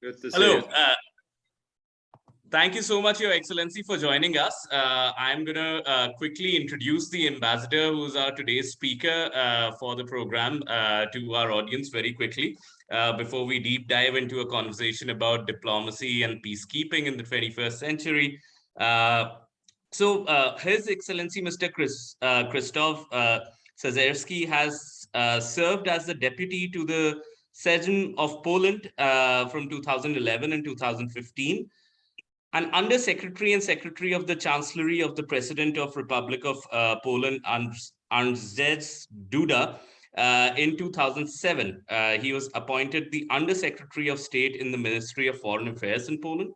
Good to see Hello. you. Thank you so much, Your Excellency, for joining us. I'm going to quickly introduce the ambassador, who's our today's speaker for the program, to our audience very quickly, before we deep dive into a conversation about diplomacy and peacekeeping in the 21st century. His Excellency, Mr. Krzysztof Szczerski has served as the deputy to the Sejm of Poland from 2011 and 2015. An Undersecretary and Secretary of the Chancellery of the President of Republic of Poland, Andrzej Duda, in 2007. He was appointed the Undersecretary of State in the Ministry of Foreign Affairs in Poland.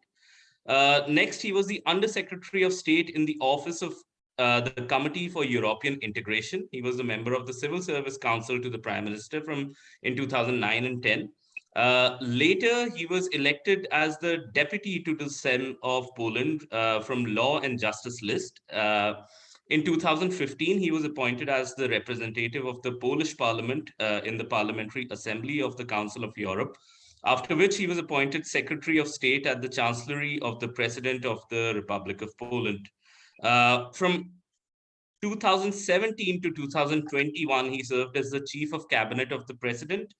Next, he was the Undersecretary of State in the Office of the Committee for European Integration. He was a member of the Civil Service Council to the Prime Minister in 2009 and 10. Later, he was elected as the deputy to the Sejm of Poland from Law and Justice list. In 2015, he was appointed as the representative of the Polish Parliament in the Parliamentary Assembly of the Council of Europe, after which he was appointed Secretary of State at the Chancellery of the President of the Republic of Poland. From 2017 to 2021, he served as the Chief of Cabinet of the President.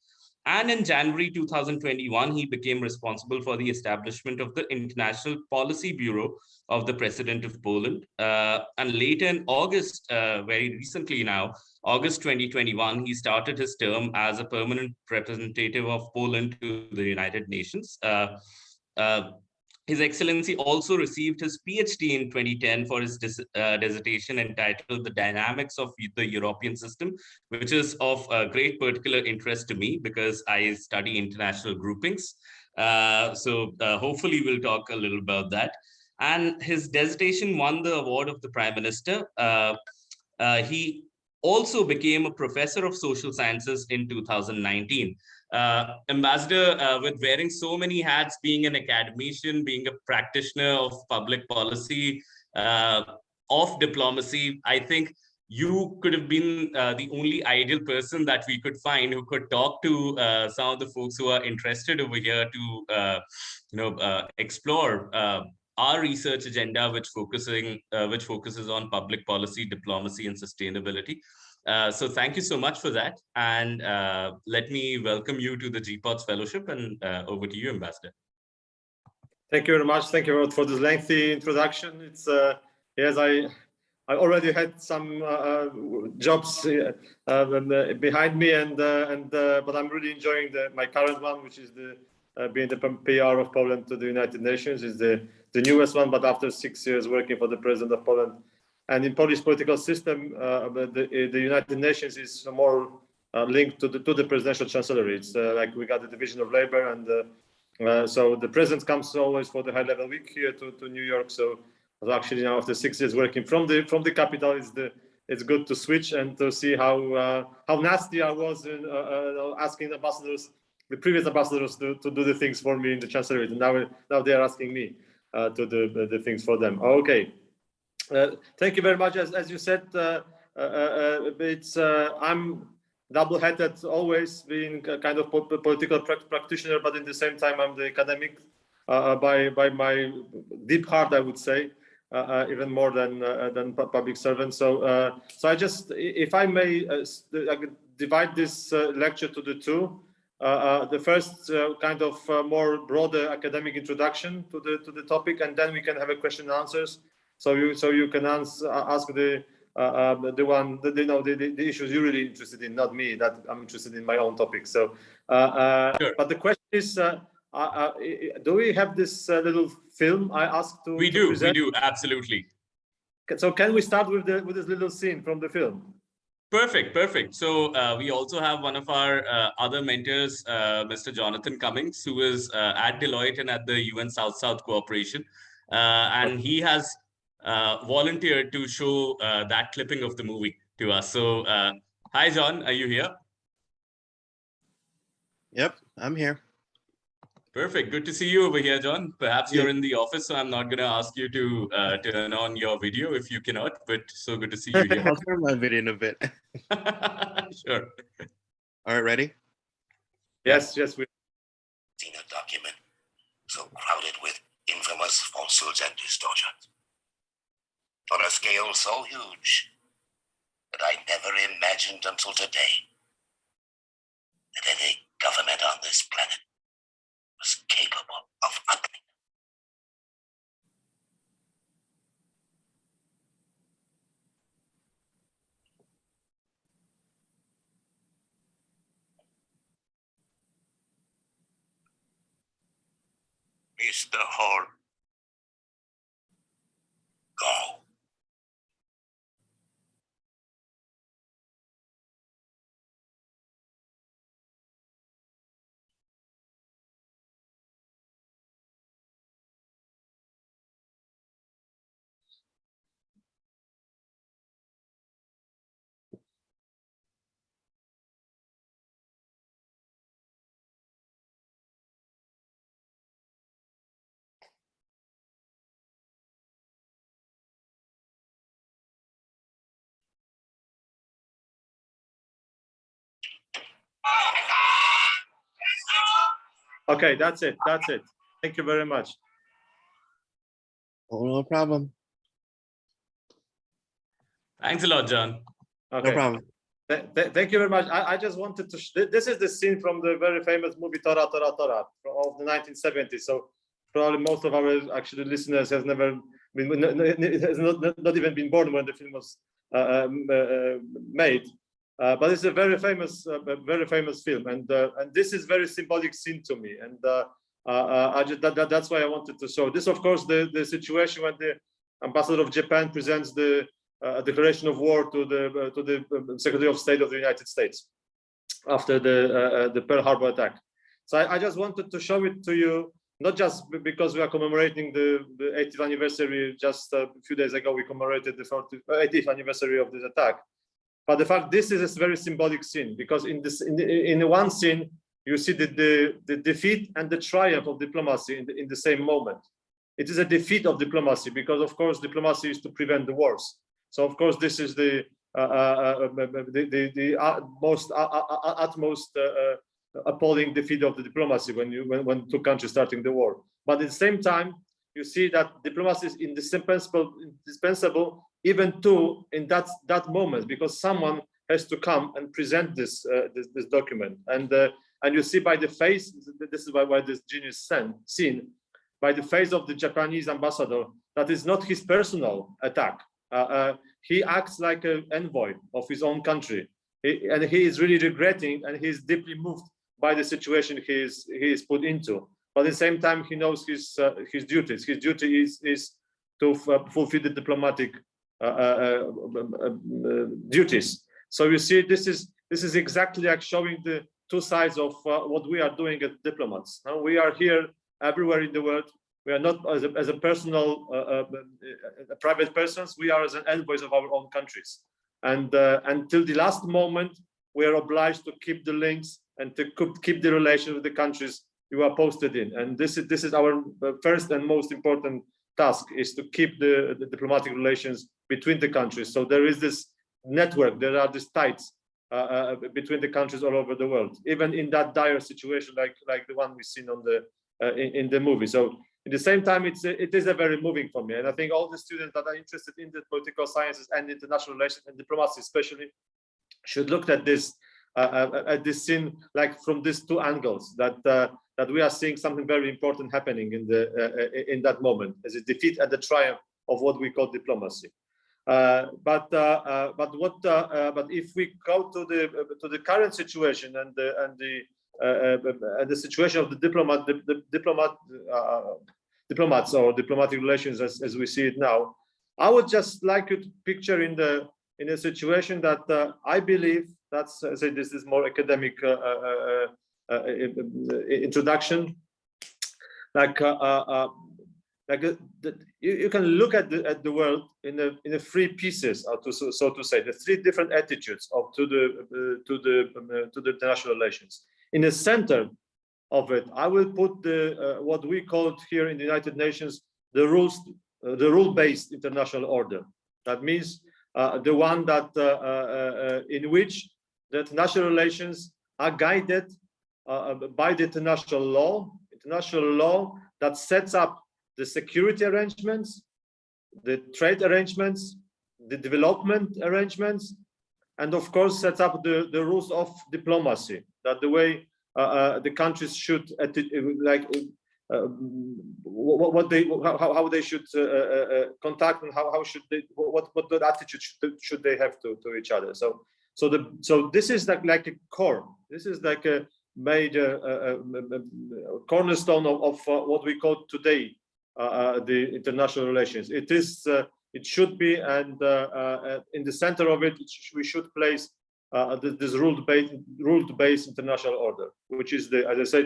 And in January 2021, he became responsible for the establishment of the International Policy Bureau of the President of Poland. And later in August, very recently now, August 2021, he started his term as a permanent representative of Poland to the United Nations. His Excellency also received his PhD in 2010 for his dissertation entitled The Dynamics of the European System, which is of great particular interest to me because I study international groupings. Hopefully we'll talk a little about that. And his dissertation won the award of the Prime Minister. He also became a professor of social sciences in 2019. Ambassador, with wearing so many hats, being an academician, being a practitioner of public policy, of diplomacy, I think you could have been the only ideal person that we could find who could talk to some of the folks who are interested over here to, explore our research agenda, which focuses on public policy, diplomacy, and sustainability. So thank you so much for that. And let me welcome you to the GPOTS Fellowship, and over to you, Ambassador. Thank you very much. Thank you for this lengthy introduction. It's yes, I already had some jobs behind me, but I'm really enjoying my current one, which is being the PR of Poland to the United Nations. Is the newest one, but after 6 years working for the President of Poland. And in Polish political system, the United Nations is more linked to the presidential chancellery. It's like we got the division of labor, and so the president comes always for the high-level week here to New York. So actually now after 6 years working from the capital, it's good to switch and to see how nasty I was in asking ambassadors, the previous ambassadors, to do the things for me in the chancellery. And now they are asking me to do the things for them. Okay. Thank you very much. As you said, I'm double-headed, always being a kind of political practitioner, but in the same time, I'm the academic by my deep heart, I would say, even more than public servant. So I just, if I may, I could divide this lecture to the two. The first kind of more broader academic introduction to the topic, and then we can have a question and answers. So you can ask the issues you're really interested in, not me. That I'm interested in my own topic. So, sure. But the question is, do we have this little film I asked to? We do, absolutely. So can we start with this little scene from the film? Perfect. So we also have one of our other mentors, Mr. Jonathan Cummings, who is at Deloitte and at the UN South-South Cooperation, and he has volunteered to show that clipping of the movie to us. So hi, John, are you here? Yep, I'm here. Perfect. Good to see you over here, John. Perhaps you're in the office, so I'm not going to ask you to turn on your video if you cannot, but so good to see you here. I'll turn my video in a bit. Sure. All right, ready? Yes, we. Seen a document falsehoods and distortions. On a scale so huge that I never imagined until today that any government on this planet was capable of uttering. Mr. Hall, go. Okay, that's it. That's it. Thank you very much. Oh, no problem. Thanks a lot, John. No Okay. problem. Thank you very much. I just wanted to. This is the scene from the very famous movie Tora Tora Tora of the 1970s. So probably most of our actually listeners has never been, has not even been born when the film was made. But it's a very famous film, and this is very symbolic scene to me. And I just, that's why I wanted to show this. Of course, the situation when the ambassador of Japan presents the declaration of war to the Secretary of State of the United States after the Pearl Harbor attack. So I just wanted to show it to you, not just because we are commemorating the 80th anniversary. Just a few days ago, we commemorated the 80th anniversary of this attack. But the fact this is a very symbolic scene, because in the one scene you see the defeat and the triumph of diplomacy in the same moment. It is a defeat of diplomacy because, of course, diplomacy is to prevent the wars. So, of course, this is the utmost appalling defeat of the diplomacy when two countries starting the war. But at the same time, you see that diplomacy is indispensable even in that moment, because someone has to come and present this document. And you see by the face, this is why this genius scene, by the face of the Japanese ambassador, that is not his personal attack. He acts like an envoy of his own country, and he is really regretting, and he is deeply moved by the situation he is put into. But at the same time, he knows his duties. His duty is to fulfill the diplomatic duties. So you see, this is exactly like showing the two sides of what we are doing as diplomats. We are here everywhere in the world. We are not as a personal, private persons. We are as an envoys of our own countries. And until the last moment, we are obliged to keep the links and to keep the relations with the countries you are posted in. And this is our first and most important task, is to keep the diplomatic relations between the countries. So there is this network, there are these ties between the countries all over the world, even in that dire situation like the one we've seen on in the movie. So at the same time, it is a very moving for me. And I think all the students that are interested in the political sciences and international relations and diplomacy especially should look at this scene like from these two angles, that we are seeing something very important happening in that moment, as a defeat and the triumph of what we call diplomacy. But if we go to the current situation and the situation of the diplomats or diplomatic relations as we see it now, I would just like you to picture in a situation that I believe, that's say this is more academic introduction, you can look at the world in the three pieces, so to say, the three different attitudes to the international relations. In the center of it, I will put what we called here in the United Nations the rule-based international order. That means the one that in which the international relations are guided by the international law that sets up the security arrangements, the trade arrangements, the development arrangements, and of course sets up the rules of diplomacy, that the way the countries should how they should contact, and how should they, what attitude should they have to each other. So this is like a core. This is like a major cornerstone of what we call today the international relations. It should be, and in the center of it, we should place this rule-based international order, which is as I said,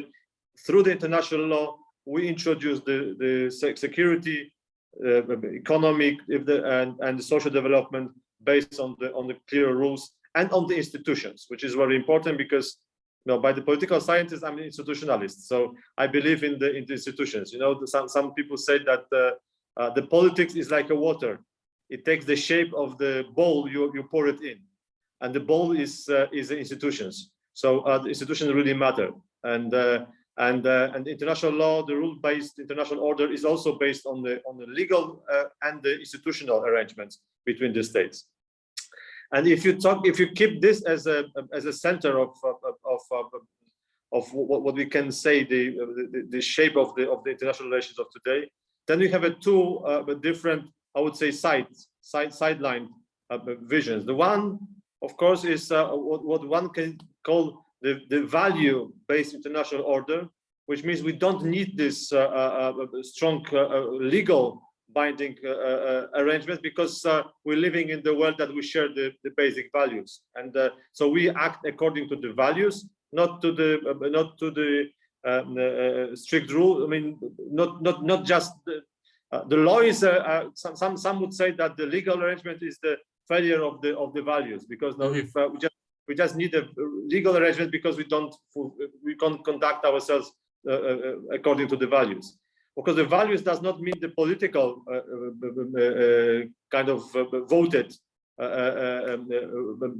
through the international law, we introduce the security, economic, and the social development based on the clear rules and on the institutions, which is very important because, by the political scientists, I'm an institutionalist, so I believe in the institutions. Some people say that the politics is like a water; it takes the shape of the bowl you pour it in, and the bowl is the institutions. So the institutions really matter, and international law, the rule-based international order, is also based on the legal and the institutional arrangements between the states. And if you keep this as a center of what we can say the shape of the international relations of today, then we have two different, I would say, sideline visions. The one, of course, is what one can call the value-based international order, which means we don't need this strong legal binding arrangements, because we're living in the world that we share the basic values, and so we act according to the values, not to the strict rule. I mean, not just the law is. Some would say that the legal arrangement is the failure of the values, because if we just need a legal arrangement because we can't conduct ourselves according to the values. Because the values does not mean the political kind of voted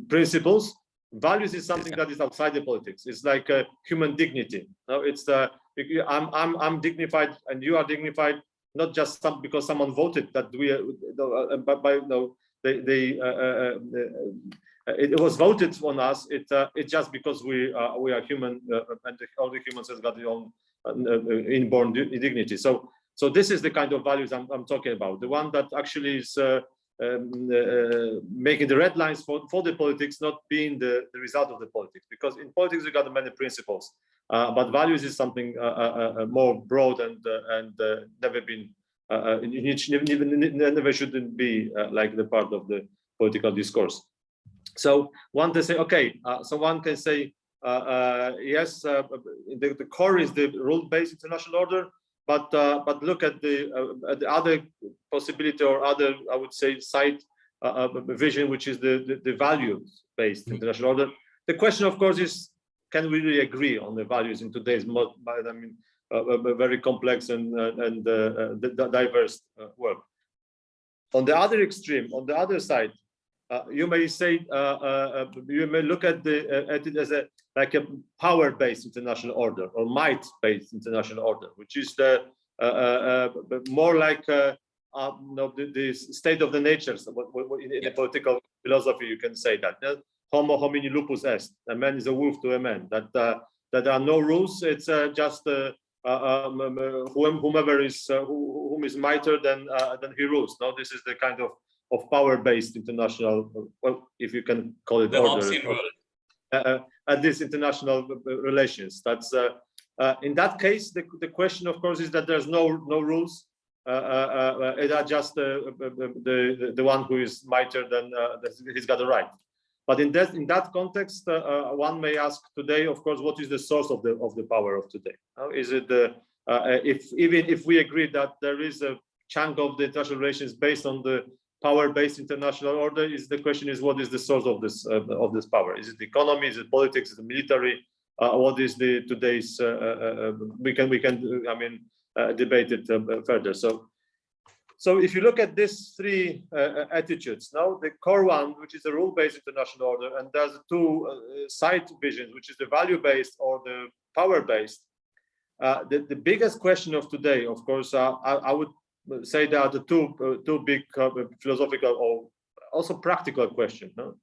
principles. Values is something that is outside the politics. It's like human dignity. It's I'm dignified and you are dignified, not just because someone voted that we it was voted on us. It's just because we are human, and all the humans has got their own inborn dignity. So this is the kind of values I'm talking about. The one that actually is making the red lines for the politics, not being the result of the politics. Because in politics we got many principles, but values is something more broad and never been, never shouldn't be like the part of the political discourse. So one can say, okay, so one can say, yes, the core is the rule-based international order, but look at the other possibility, or other, I would say, side vision, which is the values-based international order. The question, of course, is, can we really agree on the values in today's very complex and diverse world? On the other extreme, on the other side, you may say, you may look at it as a power-based international order, or might-based international order, which is more like the state of the natures. In the political philosophy, you can say that homo homini lupus est, a man is a wolf to a man. That there are no rules. It's just whomever is whom is mightier than he rules. No, this is the kind of power-based international, well, if you can call it, the order, at this international relations. That's in that case, the question, of course, is that there's no rules. It are just the one who is mightier than he's got a right. But in that context, one may ask today, of course, what is the source of the power of today? Is it even if we agree that there is a chunk of the international relations based on the power-based international order, the question is, what is the source of this power? Is it the economy? Is it politics? Is it military? What is today's? We can debate it further. So if you look at these three attitudes, now the core one, which is the rule-based international order, and there's two side visions, which is the value-based or the power-based. the biggest question of today, of course, I would say there are the two big philosophical or also practical questions. No?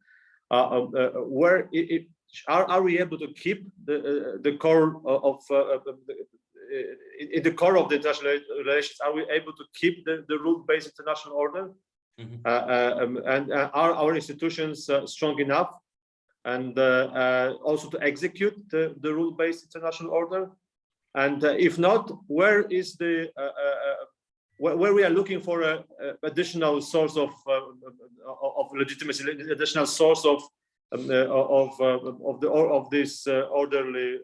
Where are we able to keep the core of in the core of the international relations? Are we able to keep the rule-based international order? And are our institutions strong enough, and also to execute the rule-based international order? And if not, where is the where we are looking for a additional source of legitimacy, additional source of this orderly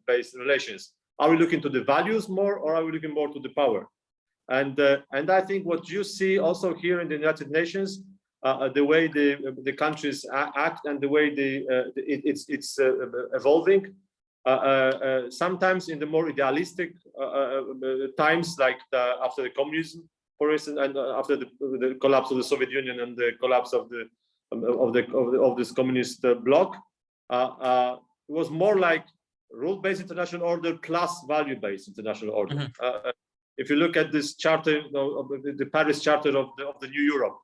based relations? Are we looking to the values more, or are we looking more to the power? And I think what you see also here in the United Nations, the way the countries act and the way it's evolving. Sometimes in the more idealistic times, like after the communism, for instance, and after the collapse of the Soviet Union and the collapse of this communist bloc, it was more like rule-based international order plus value-based international order. If you look at this charter, the Paris Charter of the New Europe,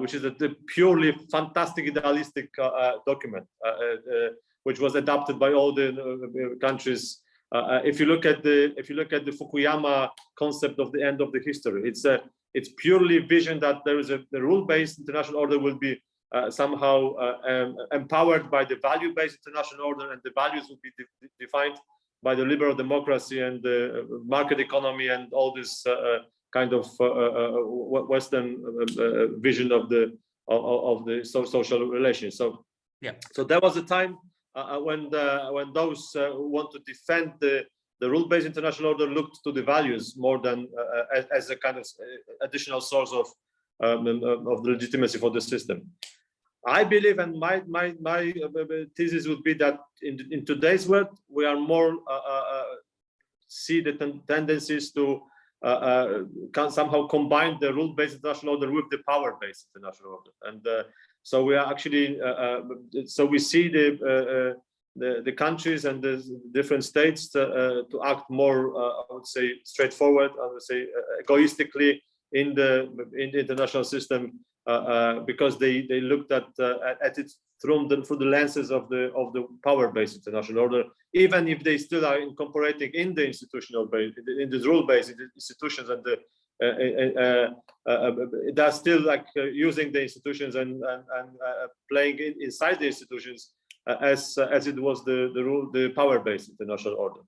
which is a purely fantastic idealistic document, which was adopted by all the countries. If you look at the Fukuyama concept of the end of the history, it's purely vision that there is the rule-based international order will be somehow empowered by the value-based international order, and the values will be defined by the liberal democracy and the market economy and all this kind of Western vision of the social relations. So there was a time when those who want to defend the rule-based international order looked to the values more than as a kind of additional source of the legitimacy for the system. I believe, and my thesis would be that in today's world we are more see the tendencies to somehow combine the rule-based international order with the power-based international order, and so we are actually so we see the countries and the different states to act more, I would say, straightforward, I would say egoistically in the international system, because they looked at it through the lenses of the power-based international order, even if they still are incorporating in the institutional base, in the rule-based institutions, and they're still like using the institutions and playing inside the institutions as it was the power-based international order.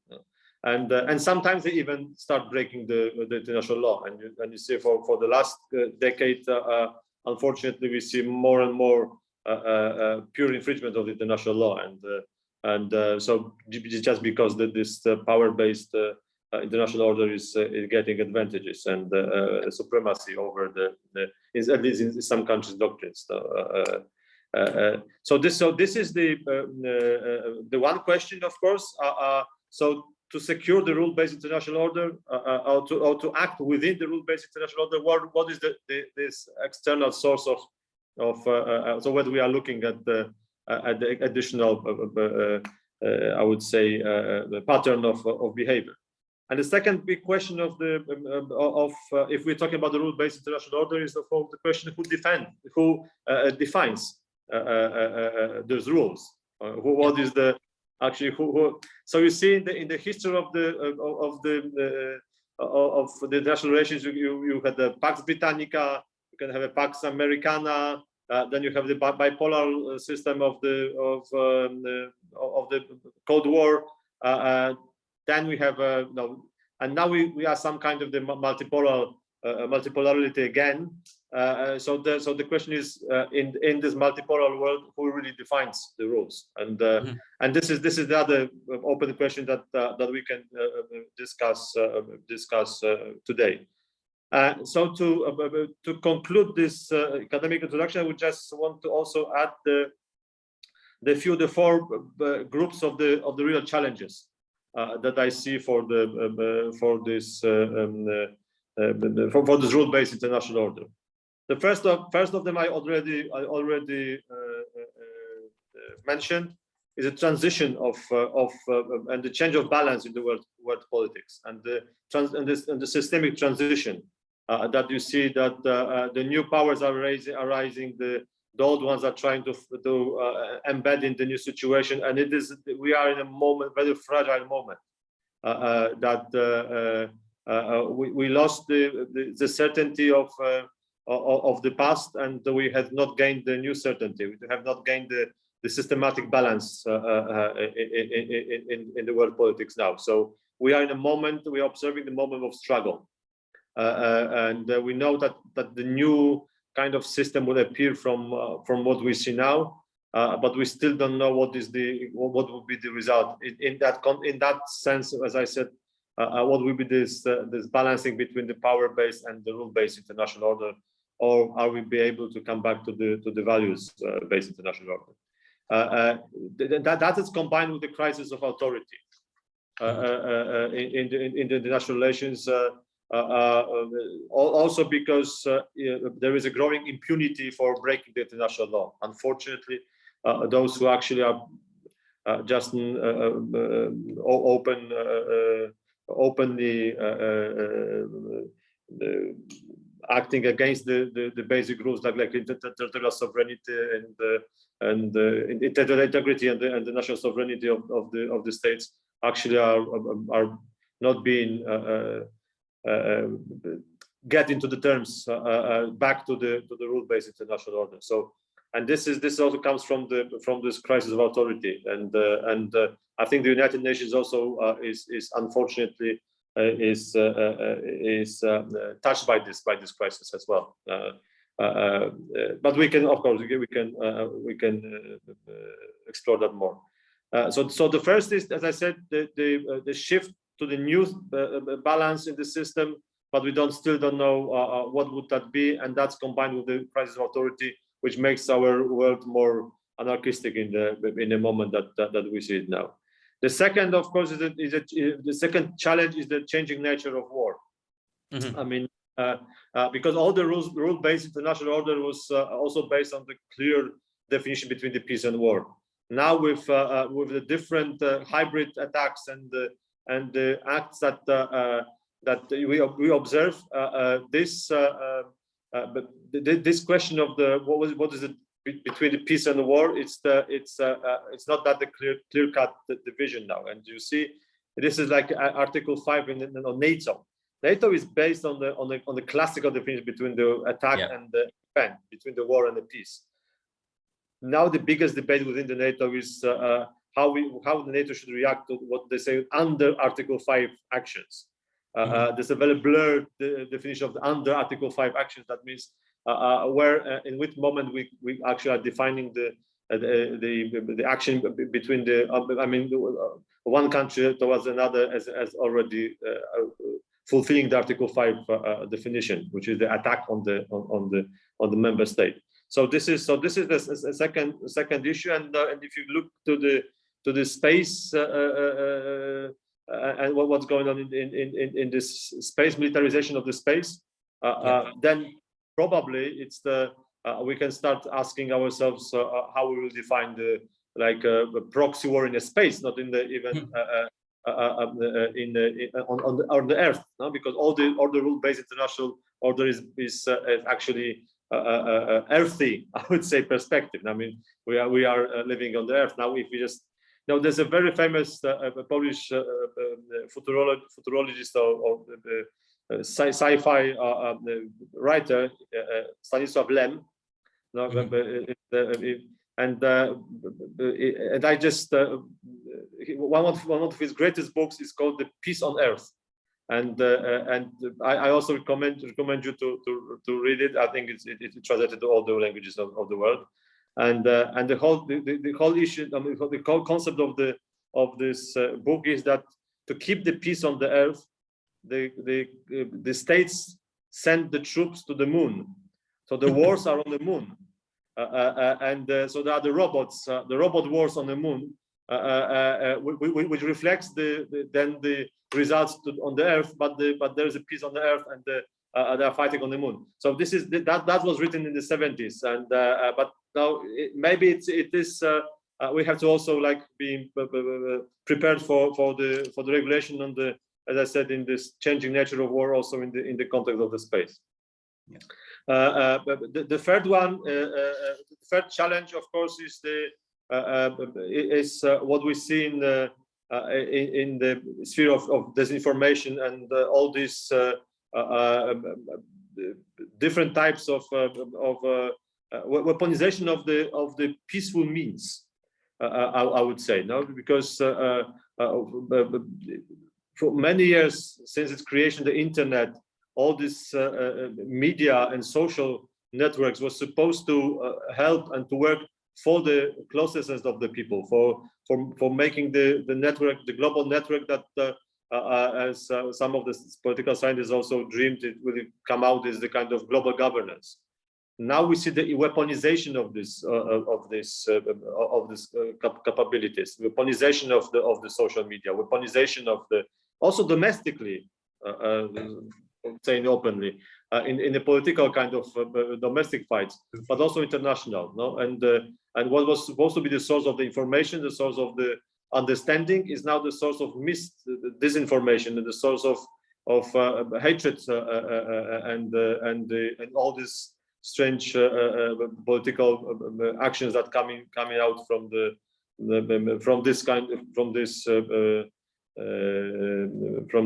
And sometimes they even start breaking the international law, and you see for the last decade, unfortunately, we see more and more pure infringement of the international law, and so just because this power-based international order is getting advantages and supremacy over at least in some countries' doctrines. So this is the one question, of course. So to secure the rule-based international order, or to act within the rule-based international order, what is this external source of so whether we are looking at the additional, I would say, the pattern of behavior. And the second big question of if we're talking about the rule-based international order is the question who defines those rules. What is the actually who? So you see in the history of the international relations, you had the Pax Britannica, you can have a Pax Americana, then you have the bipolar system of the Cold War. Then we have and now we are some kind of the multipolarity again. So the question is, in this multipolar world, who really defines the rules? And and this is the other open question that we can discuss today. So to conclude this academic introduction, I would just want to also add the four groups of the real challenges that I see for this rule-based international order. The first of them I already mentioned is a transition of and the change of balance in the world politics, and the systemic transition that you see that the new powers are rising, the old ones are trying to embed in the new situation, and we are in a moment, very fragile moment, that we lost the certainty of the past, and we have not gained the new certainty. We have not gained the systematic balance in the world politics now. So we are in a moment, we are observing the moment of struggle, and we know that the new kind of system will appear from what we see now, but we still don't know what will be the result. In that sense, as I said, what will be this balancing between the power-based and the rule-based international order, or are we be able to come back to the values-based international order? That is combined with the crisis of authority in the international relations. Also because there is a growing impunity for breaking the international law. Unfortunately, those who actually are just openly acting against the basic rules like territorial sovereignty and territorial integrity and the national sovereignty of the states actually are not being get into the terms back to the rule-based international order. So, and this also comes from this crisis of authority, and I think the United Nations also is unfortunately touched by this crisis as well. But we can, of course, we can explore that more. So the first is, as I said, the shift to the new balance in the system, but we still don't know what would that be, and that's combined with the crisis of authority, which makes our world more anarchistic in the moment that we see it now. The second, of course, the second challenge is the changing nature of war. Mm-hmm. I mean, because all the rule-based international order was also based on the clear definition between the peace and war. Now with the different hybrid attacks and the acts that we observe, this question of what is it between the peace and the war, it's not that the clear-cut division now. And you see, this is like Article 5 in NATO. NATO is based on the classical definition between the attack and the defense, between the war and the peace. Now the biggest debate within the NATO is how the NATO should react to what they say under Article 5 actions. There's a very blurred definition of the under Article 5 actions. That means where in which moment we actually are defining the action between one country towards another as already fulfilling the Article 5 definition, which is the attack on the member state. So this is the second issue, and if you look to the space and what's going on in this space militarization of the space, then probably it's we can start asking ourselves how we will define the a proxy war in a space, not in the even on the earth, no? Because all the rule-based international order is actually earthy, I would say, perspective. I mean, we are living on the earth now. If we just now, there's a very famous Polish futurologist or sci-fi writer, Stanisław Lem, and I just one of his greatest books is called "The Peace on Earth," and I also recommend you to read it. I think it's translated to all the languages of the world, and the whole issue, I mean, the whole concept of this book is that to keep the peace on the earth, the states send the troops to the moon, so the wars are on the moon, so there are the robot wars on the moon, which reflects the results on the earth, but there is a peace on the earth, and they are fighting on the moon. So this is that was written in the 70s, and but now maybe it is we have to also like be prepared for the regulation on the, as I said, in this changing nature of war, also in the context of the space. Yeah. The third one, the third challenge, of course, is what we see in the sphere of disinformation and all these different types of weaponization of the peaceful means. I would say, no, because for many years since its creation, the internet, all this media and social networks was supposed to help and to work for the closeness of the people, for making the network, the global network that, as some of the political scientists also dreamed it will come out as the kind of global governance. Now we see the weaponization of these capabilities, weaponization of the social media, weaponization of the, also domestically, saying openly, in the political kind of domestic fights, but also international. No, and what was supposed to be the source of the information, the source of the understanding, is now the source of disinformation and the source of hatred and all this strange political actions that coming out from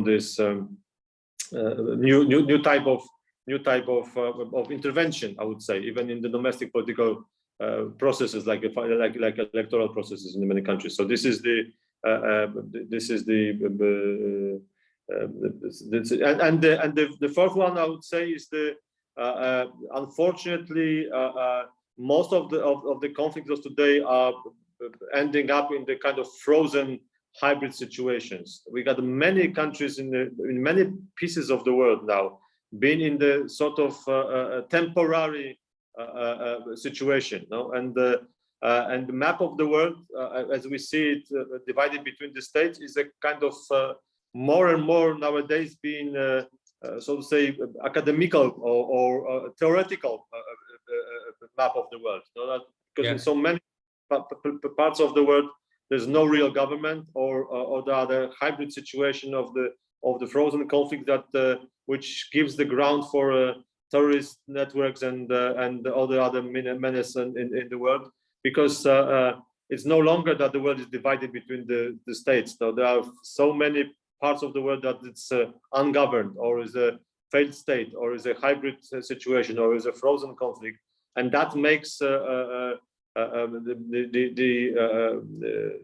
this new type of intervention, I would say, even in the domestic political processes, like electoral processes in many countries. So this is the fourth one, I would say, is the unfortunately most of the conflicts of today are ending up in the kind of frozen hybrid situations. We got many countries in many pieces of the world now being in the sort of temporary situation, no? And the map of the world, as we see it, divided between the states, is a kind of more and more nowadays being, so to say, academical or theoretical map of the world. No? Because in so many parts of the world, there's no real government, or the other hybrid situation of the frozen conflict that which gives the ground for terrorist networks and all the other menace in the world, because it's no longer that the world is divided between the states. So there are so many parts of the world that it's ungoverned, or is a failed state, or is a hybrid situation, or is a frozen conflict, and that makes the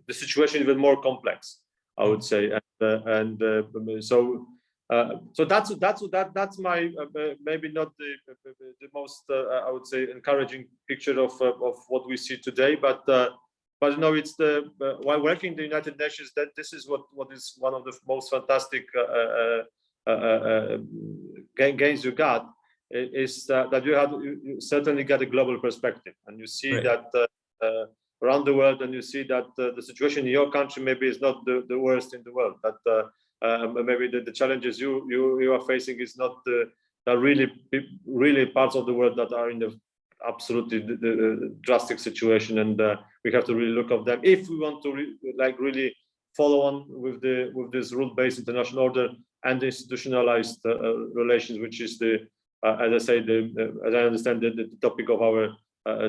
situation even more complex, I would say, so that's my maybe not the most I would say encouraging picture of what we see today, but you know, it's while working in the United Nations, that this is what is one of the most fantastic gains you got, is that you certainly get a global perspective, and you see that around the world, and you see that the situation in your country maybe is not the worst in the world, that maybe the challenges you are facing is not the really parts of the world that are in the absolutely the drastic situation, and we have to really look at them if we want to really follow on with this rule-based international order and institutionalized relations, which is as I say, as I understand the topic of our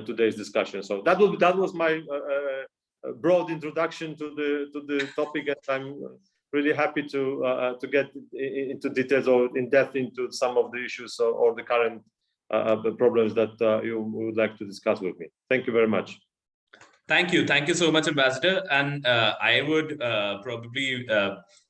today's discussion. So that was my broad introduction to the topic, and I'm really happy to get into details or in depth into some of the issues or the current the problems that you would like to discuss with me. Thank you very much. Thank you so much, Ambassador. And I would probably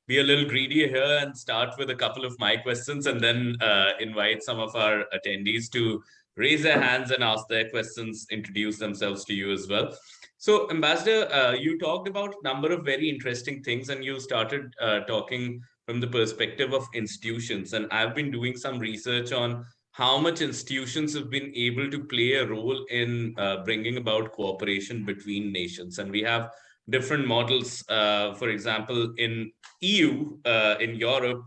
be a little greedy here and start with a couple of my questions, and then invite some of our attendees to raise their hands and ask their questions, introduce themselves to you as well. So, Ambassador, you talked about a number of very interesting things, and you started talking from the perspective of institutions. And I've been doing some research on how much institutions have been able to play a role in bringing about cooperation between nations. And we have different models. For example, in EU, in Europe,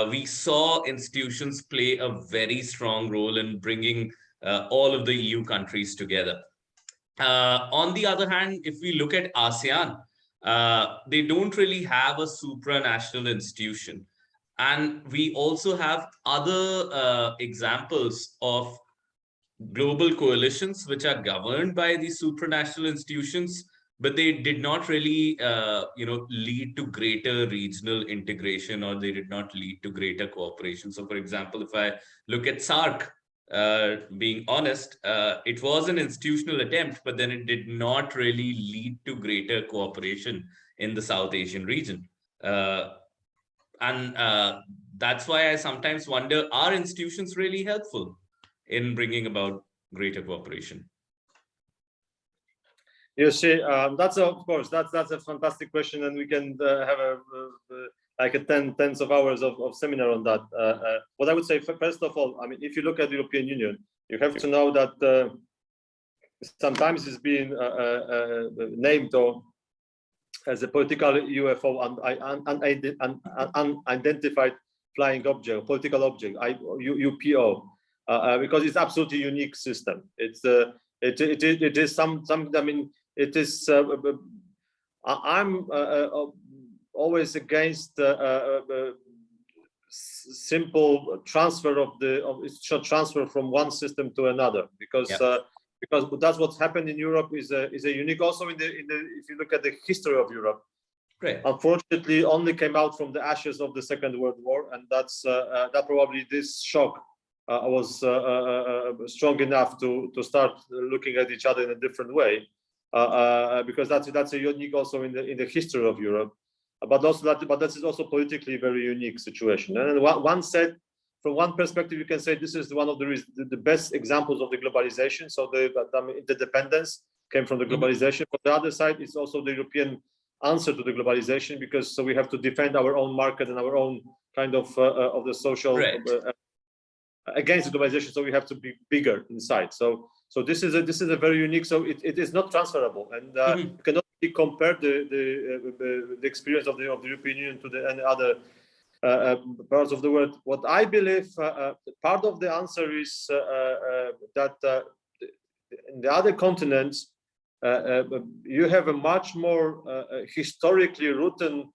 we saw institutions play a very strong role in bringing all of the EU countries together. On the other hand, if we look at ASEAN, they don't really have a supranational institution. And we also have other examples of global coalitions which are governed by these supranational institutions, but they did not really lead to greater regional integration, or they did not lead to greater cooperation. So for example, if I look at SARC, being honest, it was an institutional attempt, but then it did not really lead to greater cooperation in the South Asian region. And that's why I sometimes wonder, are institutions really helpful in bringing about greater cooperation? You see, that's of course that's a fantastic question, and we can have like a tens of hours of seminar on that. What I would say, first of all, I mean, if you look at the European Union, you have to know that sometimes it's been named or as a political UFO and unidentified flying object, political object, UPO, because it's absolutely unique system. It is some. I mean, it is. I'm always against simple transfer transfer from one system to another, because that's what's happened in Europe is a unique. Also in the if you look at the history of Europe, right, unfortunately only came out from the ashes of the Second World War, and that's that probably this shock was strong enough to start looking at each other in a different way, because that's a unique also in the history of Europe, but this is also politically a very unique situation. And one said, from one perspective, you can say this is one of the best examples of the globalization. So the interdependence came from the globalization. But the other side is also the European answer to the globalization, because so we have to defend our own market and our own kind of the social against the globalization. So we have to be bigger inside. So this is a very unique. So it is not transferable, and you cannot compare the experience of the European Union to any other parts of the world. What I believe, part of the answer is that in the other continents, you have a much more historically rooted,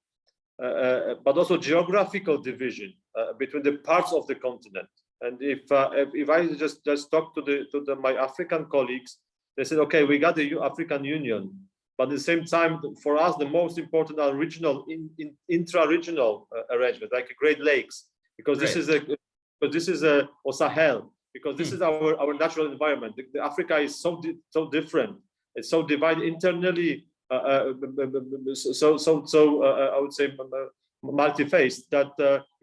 but also geographical division between the parts of the continent. And if I just talk to my African colleagues, they said, okay, we got the African Union, but at the same time, for us, the most important are regional, intra-regional arrangement, like Great Lakes, because this is or Sahel, because this is our natural environment. Africa is so different. It's so divided internally, I would say multi-faced, that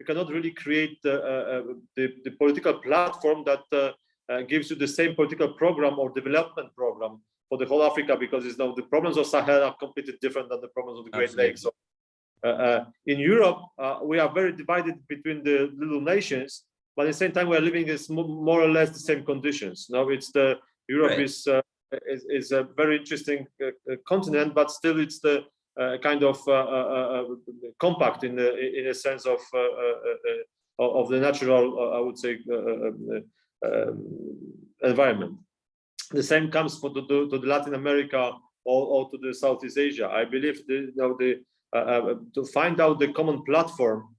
you cannot really create the political platform that gives you the same political program or development program for the whole Africa, because the problems of Sahel are completely different than the problems of the Great Lakes. So, in Europe, we are very divided between the little nations, but at the same time, we are living in more or less the same conditions. Now, Europe is a very interesting continent, but still it's the kind of compact in a sense of the natural, I would say, environment. The same comes to the Latin America or to the Southeast Asia. I believe to find out the common platform,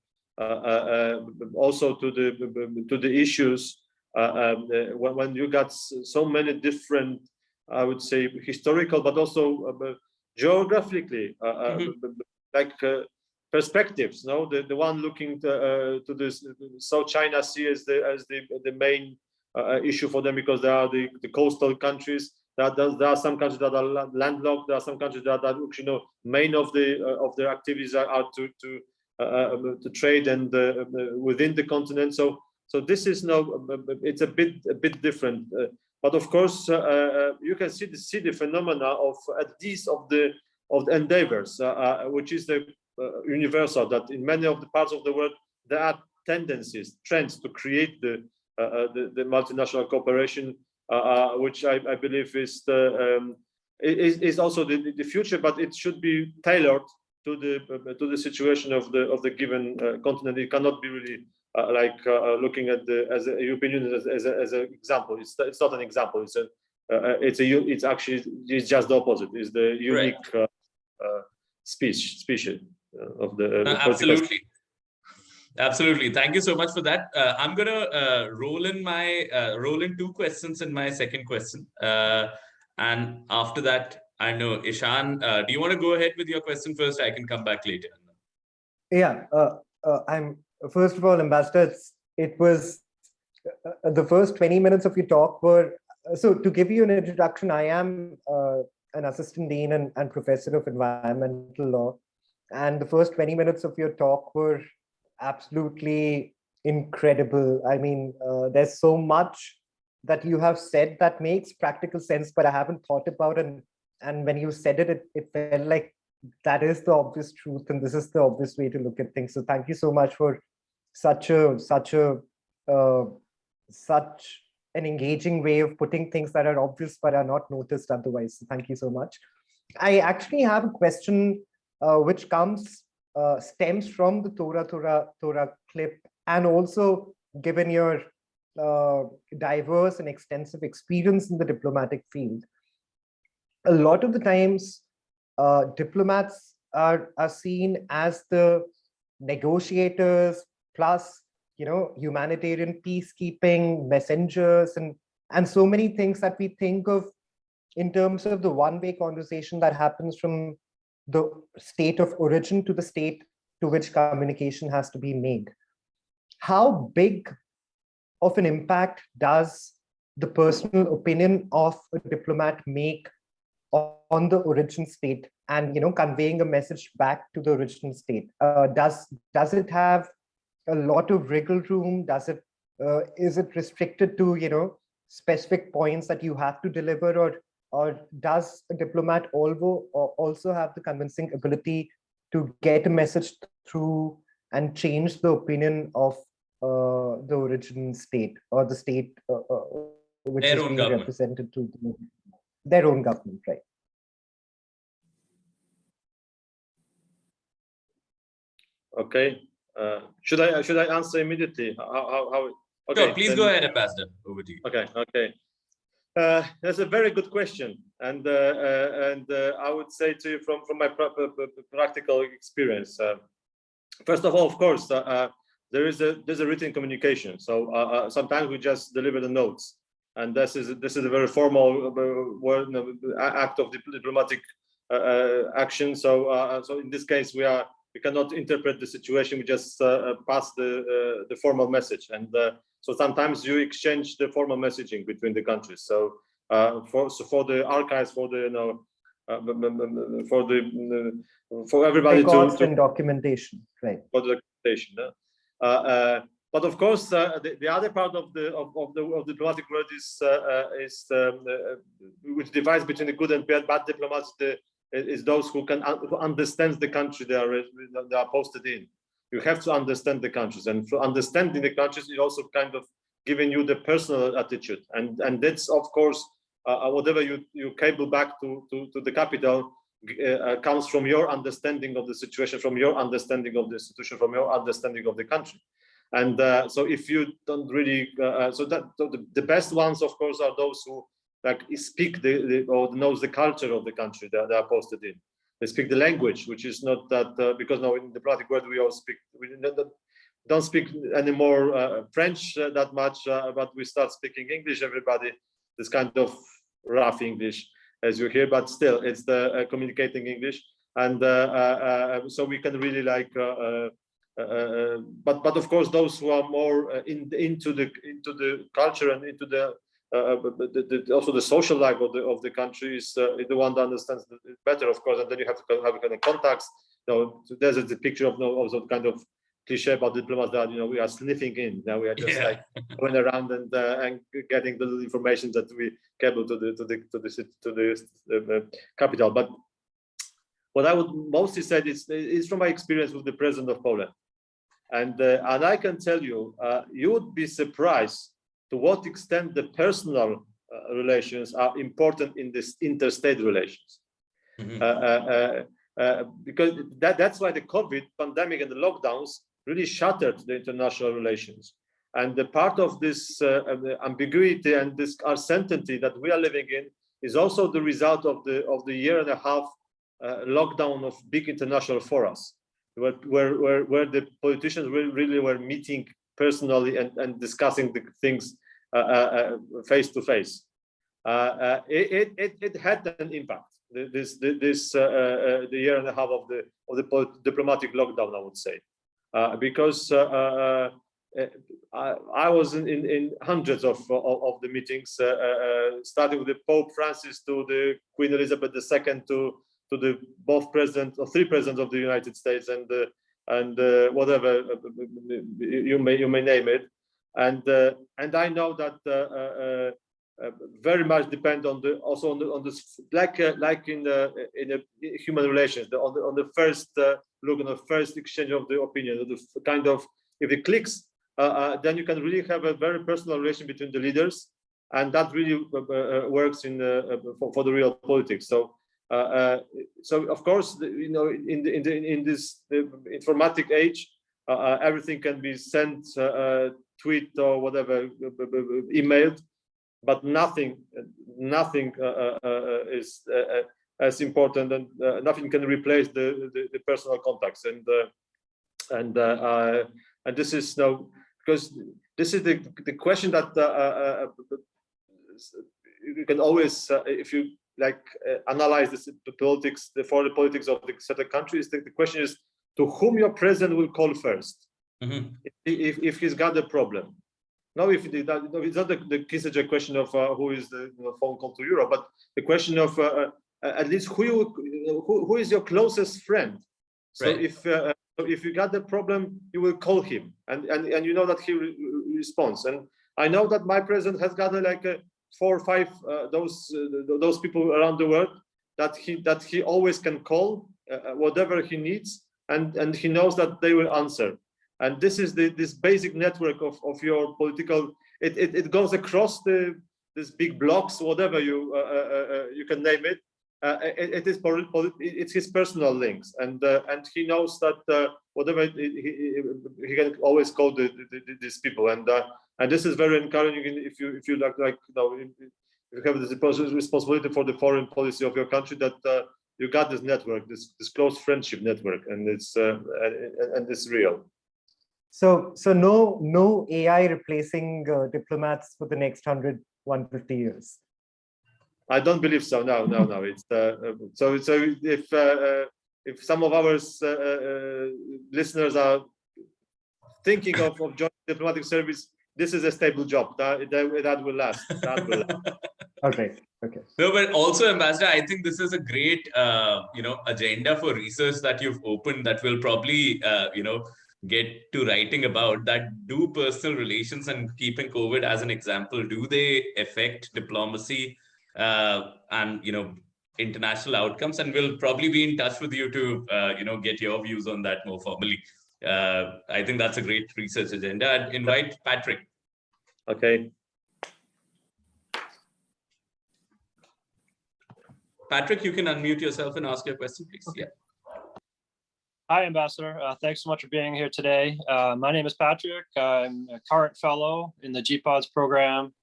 also to the issues, when you got so many different, I would say, historical, but also geographically, like perspectives. No, the one looking to the South China Sea as the main issue for them, because there are the coastal countries. There are some countries that are landlocked. There are some countries that are, main of their activities are to trade and within the continent. So this is it's a bit different. But of course, you can see the phenomena of at least of the endeavors, which is the universal, that in many of the parts of the world there are tendencies, trends to create the multinational cooperation, which I believe is also the future, but it should be tailored to the situation of the given continent. It cannot be really looking at as a European Union as an example. It's not an example. It's it's actually just the opposite. It's the unique species of the absolutely. Absolutely. Thank you so much for that. I'm gonna roll in two questions in my second question, and after that, I know Ishan. Do you want to go ahead with your question first? I can come back later. Yeah. I'm first of all, Ambassador. It was the first 20 minutes of your talk were so. To give you an introduction, I am an assistant dean and professor of environmental law, and the first 20 minutes of your talk were absolutely incredible. I mean, there's so much that you have said that makes practical sense, but I haven't thought about it. And when you said it, it felt like that is the obvious truth, and this is the obvious way to look at things. So thank you so much for such an engaging way of putting things that are obvious but are not noticed otherwise. So thank you so much. I actually have a question which stems from the Torah clip, and also given your diverse and extensive experience in the diplomatic field. A lot of the times, diplomats are seen as the negotiators plus, humanitarian peacekeeping messengers and so many things that we think of in terms of the one-way conversation that happens from the state of origin to the state to which communication has to be made. How big of an impact does the personal opinion of a diplomat make on the origin state and conveying a message back to the original state? Does it have a lot of wriggle room? Is it restricted to specific points that you have to deliver, or does a diplomat also have the convincing ability to get a message through and change the opinion of the origin state, or the state which is being represented to their own government, right? Okay. Should I answer immediately? How? Okay. Sure, please go ahead, Ambassador. Over to you. Okay. That's a very good question, and I would say to you from my practical experience. First of all, of course, there's a written communication. So sometimes we just deliver the notes, and this is a very formal act of diplomatic action. So in this case, we cannot interpret the situation. We just pass the formal message, and so sometimes you exchange the formal messaging between the countries. So for the archives, for everybody records and documentation, right? For the documentation. But of course, the other part of the diplomatic world is which divides between the good and bad diplomats. Is those who understand the country they are posted in. You have to understand the countries, and for understanding the countries, it also kind of giving you the personal attitude, and that's of course whatever you cable back to the capital comes from your understanding of the situation, from your understanding of the institution, from your understanding of the country. And so if you don't really, the best ones, of course, are those who speak or knows the culture of the country that they are posted in. They speak the language, which is not that because now in the diplomatic world we don't speak anymore French that much, but we start speaking English. Everybody, this kind of rough English, as you hear, but still it's the communicating English, and so we can really but of course those who are more into the culture and into the also the social life of the country is the one that understands it better, of course, and then you have to have kind of contacts. There's a picture of some kind of cliche about diplomats that we are sniffing in. Now we are just going around and getting the information that we cable to the capital. But what I would mostly say is from my experience with the president of Poland, and I can tell you, you would be surprised to what extent the personal relations are important in this interstate relations. Because that's why the COVID pandemic and the lockdowns really shattered the international relations. And the part of this ambiguity and this uncertainty that we are living in is also the result of the year and a half lockdown of big international forums, where the politicians really were meeting personally and discussing the things face to face. It had an impact. The year and a half of the diplomatic lockdown, I would say, because I was in hundreds of the meetings, starting with the Pope Francis to the Queen Elizabeth II to the both presidents or three presidents of the United States and whatever you may name it, and I know that very much depend on this like in human relations on the first look, on the first exchange of the opinion, the kind of, if it clicks, then you can really have a very personal relation between the leaders, and that really works for the real politics. So of course, in this informatic age, everything can be sent, tweet or whatever, emailed, but nothing is as important, and nothing can replace the personal contacts, and this is now, because this is the question that you can always, if you like, analyze the politics, the foreign politics of the certain countries. The question is to whom your president will call first, if he's got a problem. Now, if it's not the Kissinger question of who is the phone call to Europe, but the question of at least who is your closest friend. So right. If you got the problem, you will call him, and you know that he responds. And I know that my president has got like 4 or 5 those people around the world that he always can call whatever he needs, and he knows that they will answer. And this is this basic network of your political. It goes across this big blocks, whatever you can name it. It's his personal links, and he knows that whatever he can always call these people, and this is very encouraging. If you like you have this responsibility for the foreign policy of your country, that you got this network, this close friendship network, and it's real. So no AI replacing diplomats for the next 150 years. I don't believe so. No. It's so if some of our listeners are thinking of joining diplomatic service, this is a stable job that will last. That will last. Okay. No, but also, Ambassador, I think this is a great agenda for research that you've opened that will probably get to writing about that. Do personal relations and keeping COVID as an example, do they affect diplomacy and international outcomes? And we'll probably be in touch with you to get your views on that more formally. I think that's a great research agenda. I'd invite Patrick. Okay. Patrick, you can unmute yourself and ask your question, please. Okay. Yeah. Hi, Ambassador. Thanks so much for being here today. My name is Patrick. I'm a current fellow in the GPODS program.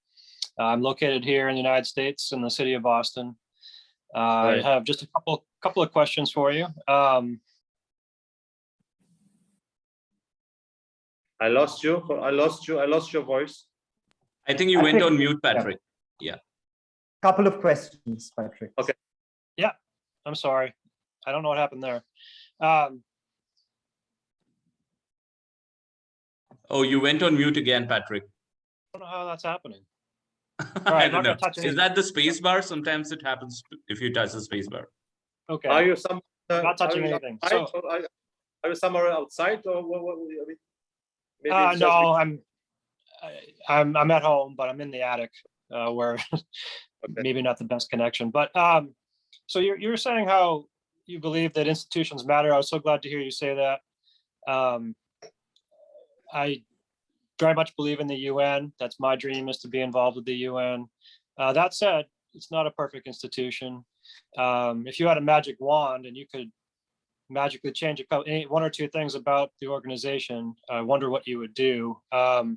I'm located here in the United States in the city of Boston. Right. I have just a couple of questions for you. I lost you. I lost your voice. I think you went on mute, Patrick. Yeah. Couple of questions, Patrick. Okay. Yeah, I'm sorry. I don't know what happened there. Oh, you went on mute again, Patrick. I don't know how that's happening. I don't know. Is that the space bar? Sometimes it happens if you touch the space bar. Okay. Are you I'm not touching anything. So, are you somewhere outside, or what? Maybe no, I'm at home, but I'm in the attic where okay. Maybe not the best connection. But so you're saying how you believe that institutions matter. I was so glad to hear you say that. I very much believe in the UN. That's my dream, is to be involved with the UN. That said, it's not a perfect institution. If you had a magic wand and you could magically change one or two things about the organization, I wonder what you would do to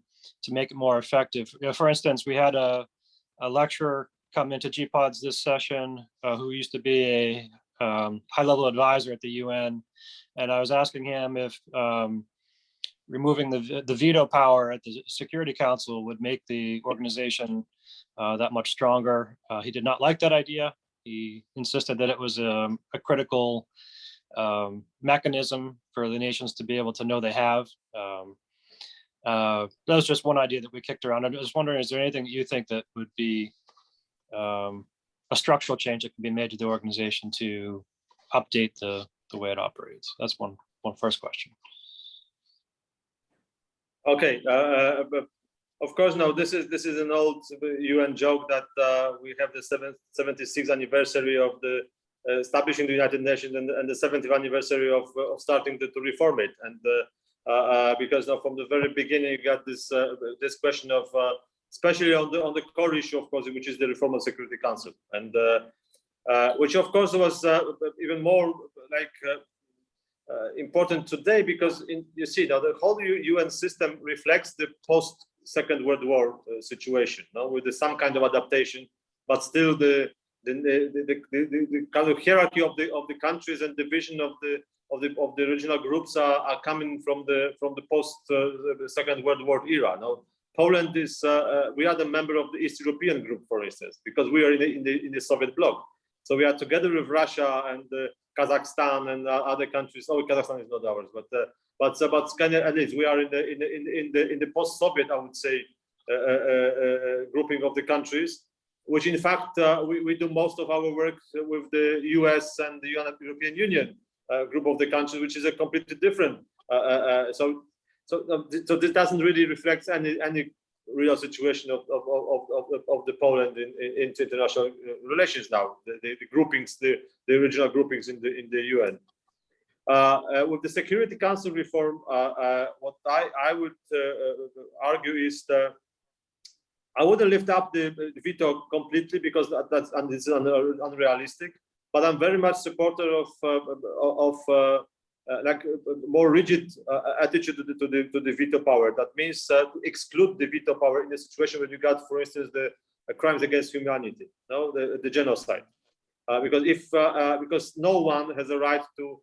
make it more effective. For instance, we had a lecturer come into GPODS this session who used to be a high-level advisor at the UN, and I was asking him if removing the veto power at the Security Council would make the organization that much stronger. He did not like that idea. He insisted that it was a critical mechanism for the nations to be able to know they have. That was just one idea that we kicked around. I was wondering, is there anything that you think that would be a structural change that can be made to the organization to update the way it operates? That's one first question. Okay. But of course, no. This is an old UN joke that we have the 76th anniversary of the establishing the United Nations and the 70th anniversary of starting to reform it. And because now from the very beginning, you got this question of especially on the core issue, of course, which is the reform of Security Council, and which of course was even more like important today, because you see now the whole UN system reflects the post-Second World War situation, with some kind of adaptation, but still the kind of hierarchy of the countries and division of the regional groups are coming from the post Second World War era. Now Poland is we are the member of the East European group, for instance, because we are in the Soviet bloc. So we are together with Russia and Kazakhstan and other countries. Oh, Kazakhstan is not ours, but kind of at least we are in the post-Soviet, I would say, grouping of the countries, which in fact we do most of our work with the US and the European Union group of the countries, which is a completely different. So this doesn't really reflect any real situation of the Poland in international relations now. The groupings, the original groupings in the UN. With the Security Council reform, what I would argue is that I wouldn't lift up the veto completely, because that's unrealistic. But I'm very much supporter of like more rigid attitude to the veto power. That means to exclude the veto power in a situation where you got, for instance, the crimes against humanity, the genocide, because no one has a right to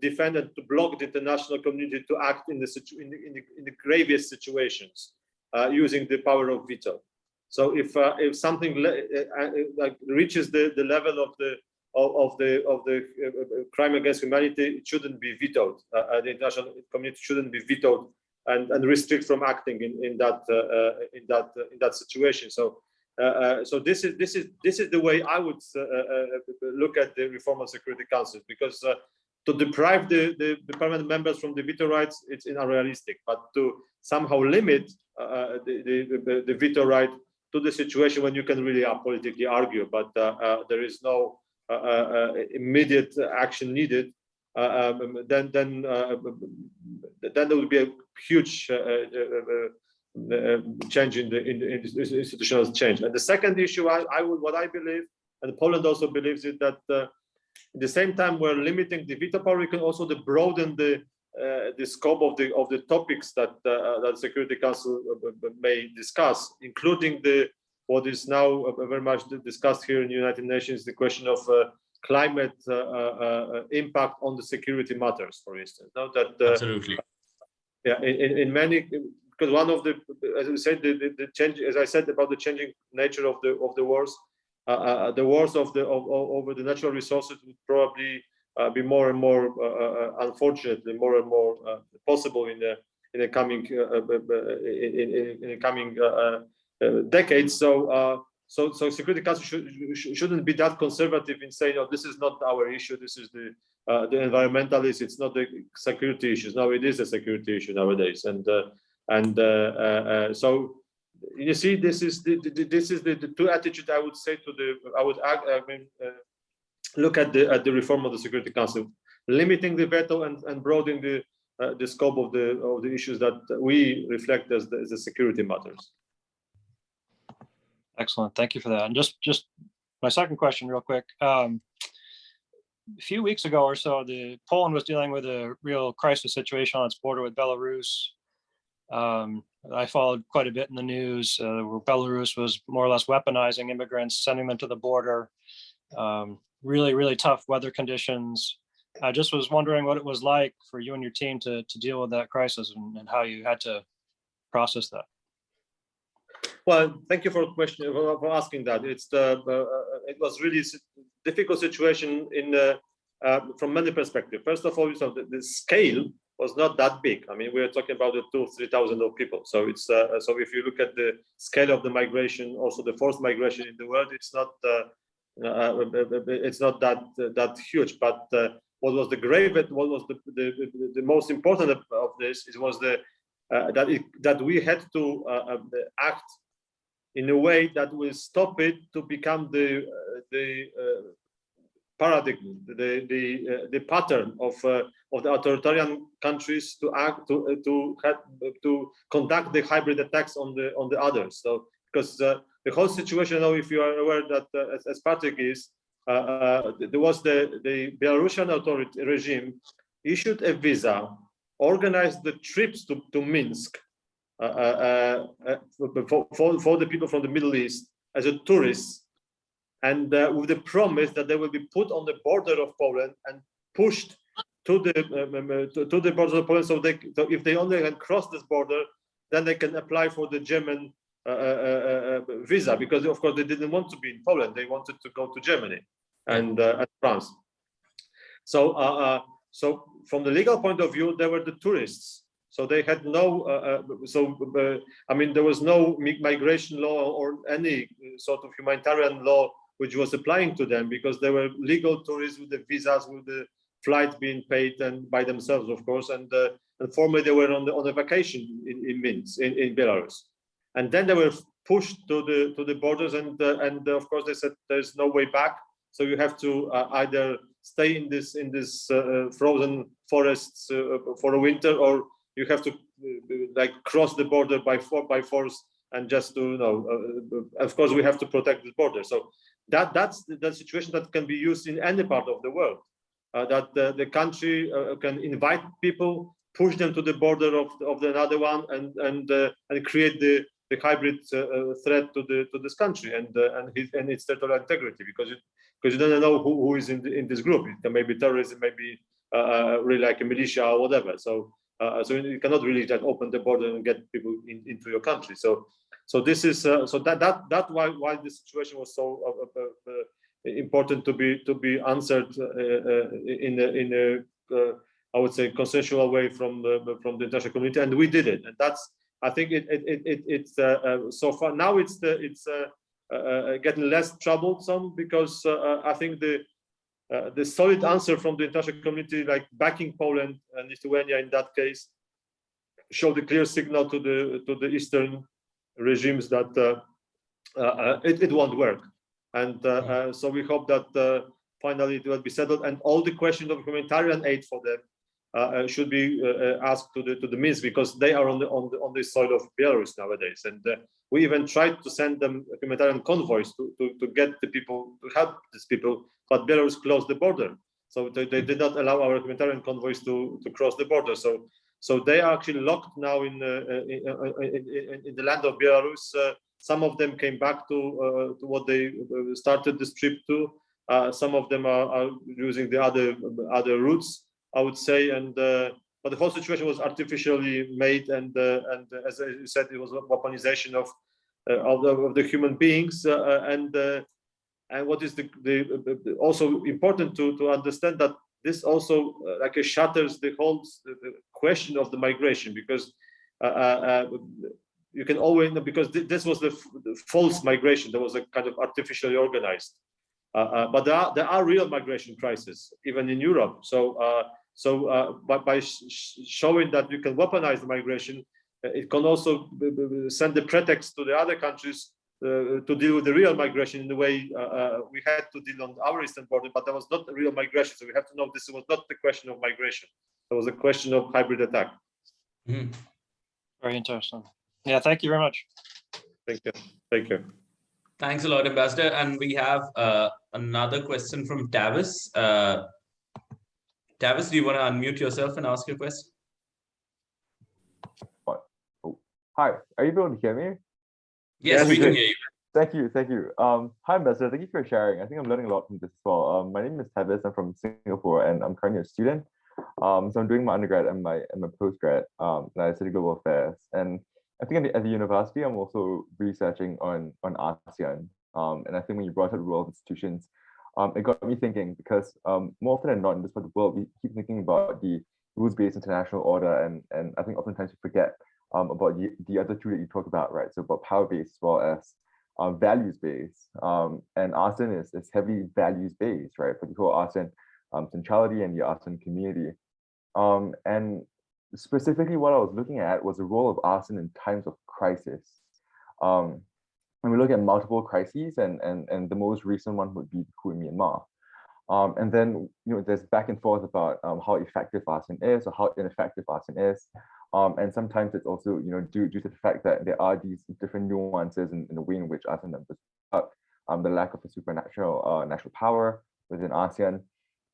defend and to block the international community to act in the gravest situations using the power of veto. So if something like reaches the level of the crime against humanity, it shouldn't be vetoed. The international community shouldn't be vetoed and restrict from acting in that situation. So this is the way I would look at the reform of Security Council, because to deprive the permanent members from the veto rights, it's unrealistic. But to somehow limit the veto right to the situation when you can really politically argue, but there is no immediate action needed, then there would be a huge change in the institutional change. And the second issue, what I believe, and Poland also believes it, that at the same time we're limiting the veto power, we can also broaden the scope of the topics that Security Council may discuss, including what is now very much discussed here in the United Nations, the question of climate impact on the security matters, for instance. Absolutely. Yeah, in many, because one of the, as we said, the change, as I said about the changing nature of the wars, the wars over the natural resources would probably be more and more, unfortunately, more and more possible in the coming decades. So Security Council shouldn't be that conservative in saying, "Oh, this is not our issue. This is the environmentalists. It's not the security issues." No, it is a security issue nowadays, and so you see, this is the two attitudes I would say to look at the reform of the Security Council, limiting the veto and broadening the scope of the issues that we reflect as the security matters. Excellent, thank you for that. And just my second question, real quick. few weeks ago or so, Poland was dealing with a real crisis situation on its border with Belarus. I followed quite a bit in the news where Belarus was more or less weaponizing immigrants, sending them to the border. Really, really tough weather conditions. I just was wondering what it was like for you and your team to deal with that crisis and how you had to process that. Well, thank you for the question, for asking that. It was really difficult situation from many perspectives. First of all, the scale was not that big. I mean, we are talking about 2,000-3,000 of people. So it's so if you look at the scale of the migration, also the forced migration in the world, it's not that huge. But what was the most important of this? It was that we had to act in a way that will stop it to become the paradigm, the pattern of the authoritarian countries to act to conduct the hybrid attacks on the others. So because the whole situation now, if you are aware that as Patrick is, there was the Belarusian authority regime issued a visa, organized the trips to Minsk for the people from the Middle East as a tourist, and with the promise that they will be put on the border of Poland and pushed to the border of Poland. So if they only can cross this border, then they can apply for the German visa, because of course they didn't want to be in Poland; they wanted to go to Germany and France. So from the legal point of view, they were the tourists. So they had no, I mean, there was no migration law or any sort of humanitarian law which was applying to them, because they were legal tourists with the visas, with the flight being paid and by themselves, of course. And formerly they were on a vacation in Minsk, in Belarus. And then they were pushed to the borders, and of course they said there's no way back. So you have to either stay in this frozen forests for a winter, or you have to like cross the border by force, and just to of course we have to protect the border. So that's the situation that can be used in any part of the world. That the country can invite people, push them to the border of another one, and create the hybrid threat to this country and its territorial integrity, because you don't know who is in this group. It may be terrorism, it may be really like a militia or whatever. So you cannot really just open the border and get people into your country. So this is that's why this situation was so important to be answered in a I would say consensual way from the international community, and we did it. And that's, I think it's so far now it's getting less troublesome, because I think the solid answer from the international community, like backing Poland and Lithuania in that case, showed a clear signal to the Eastern regimes that it won't work. And so we hope that finally it will be settled, and all the questions of humanitarian aid for them should be asked to the Minsk, because they are on the soil of Belarus nowadays. And we even tried to send them humanitarian convoys to get the people, to help these people, but Belarus closed the border, so they did not allow our humanitarian convoys to cross the border. So they are actually locked now in the land of Belarus. Some of them came back to what they started this trip to. Some of them are using the other routes, I would say, but the whole situation was artificially made, and as I said, it was a weaponization of the human beings, and what is also important to understand, that this also shatters the whole question of the migration, because you can always, because this was the false migration, that was a kind of artificially organized, but there are real migration crises even in Europe. So by showing that you can weaponize the migration, it can also send the pretext to the other countries to deal with the real migration in the way we had to deal on our eastern border, but that was not a real migration. So we have to know this was not the question of migration. It was a question of hybrid attack. Mm-hmm. Very interesting. Yeah, thank you very much. Thank you. Thank you. Thanks a lot, Ambassador. And we have another question from Tavis. Tavis, do you want to unmute yourself and ask your question? Hi, are you able to hear me? Yes, we can hear you. Thank you. Hi, Ambassador. Thank you for sharing. I think I'm learning a lot from this as well. My name is Tavis. I'm from Singapore, and I'm currently a student. So I'm doing my undergrad and my postgrad. And I study global affairs, and I think at the university, I'm also researching on ASEAN. And I think when you brought up the role of institutions, it got me thinking, because more often than not in this part of the world, we keep thinking about the rules-based international order, and I think oftentimes we forget about the other two that you talk about, right? So about power-based as well as values-based. And ASEAN is heavily values-based, right? For the whole ASEAN centrality and the ASEAN community. And specifically what I was looking at was the role of ASEAN in times of crisis. And we look at multiple crises, and the most recent one would be the coup in Myanmar. And then, there's back and forth about how effective ASEAN is or how ineffective ASEAN is. And sometimes it's also, due to the fact that there are these different nuances in the way in which ASEAN members work, the lack of a supranational national power within ASEAN.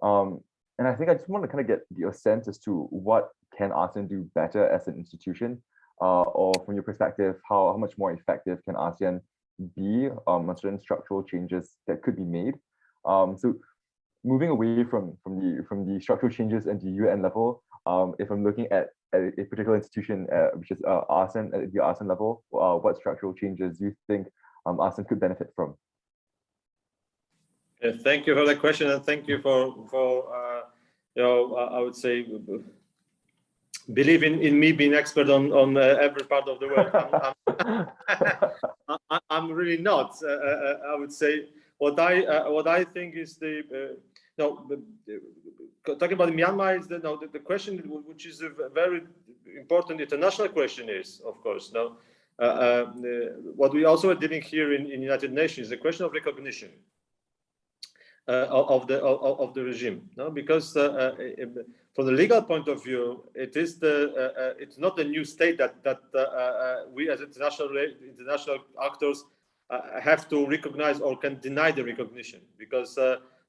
And I think I just want to kind of get your sense as to what can ASEAN do better as an institution, or from your perspective, how much more effective can ASEAN be on certain structural changes that could be made. So moving away from the structural changes at the UN level, if I'm looking at a particular institution, which is ASEAN, at the ASEAN level, what structural changes do you think ASEAN could benefit from? Thank you for the question, and thank you for I would say, believing in me being expert on every part of the world. I'm really not. I would say what I think is talking about Myanmar is the question, which is a very important international question, is, of course, what we also are dealing here in United Nations is the question of recognition of the regime, because from the legal point of view, it's not a new state that we as international actors have to recognize or can deny the recognition, because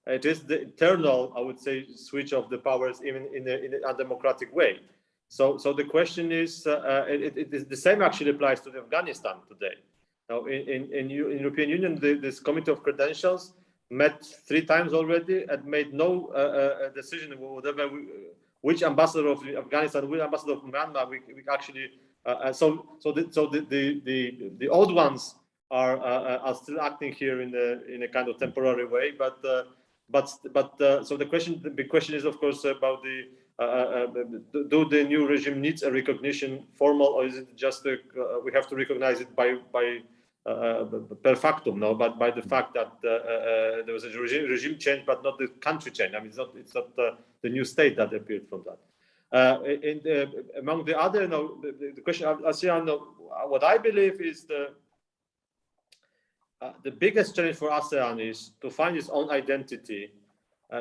it is the internal, I would say, switch of the powers, even in an undemocratic way. So the question is, the same actually applies to Afghanistan today. Now, in European Union, this Committee of Credentials met 3 times already and made no decision whatever which ambassador of Afghanistan, which ambassador of Myanmar we actually so the old ones are still acting here in a kind of temporary way, but so the big question is, of course, about do the new regime needs a recognition, formal, or is it just we have to recognize it by per factum, but by the fact that there was a regime change, but not the country change. I mean, it's not the new state that appeared from that. Among the other, the question of ASEAN, what I believe is the biggest challenge for ASEAN is to find its own identity,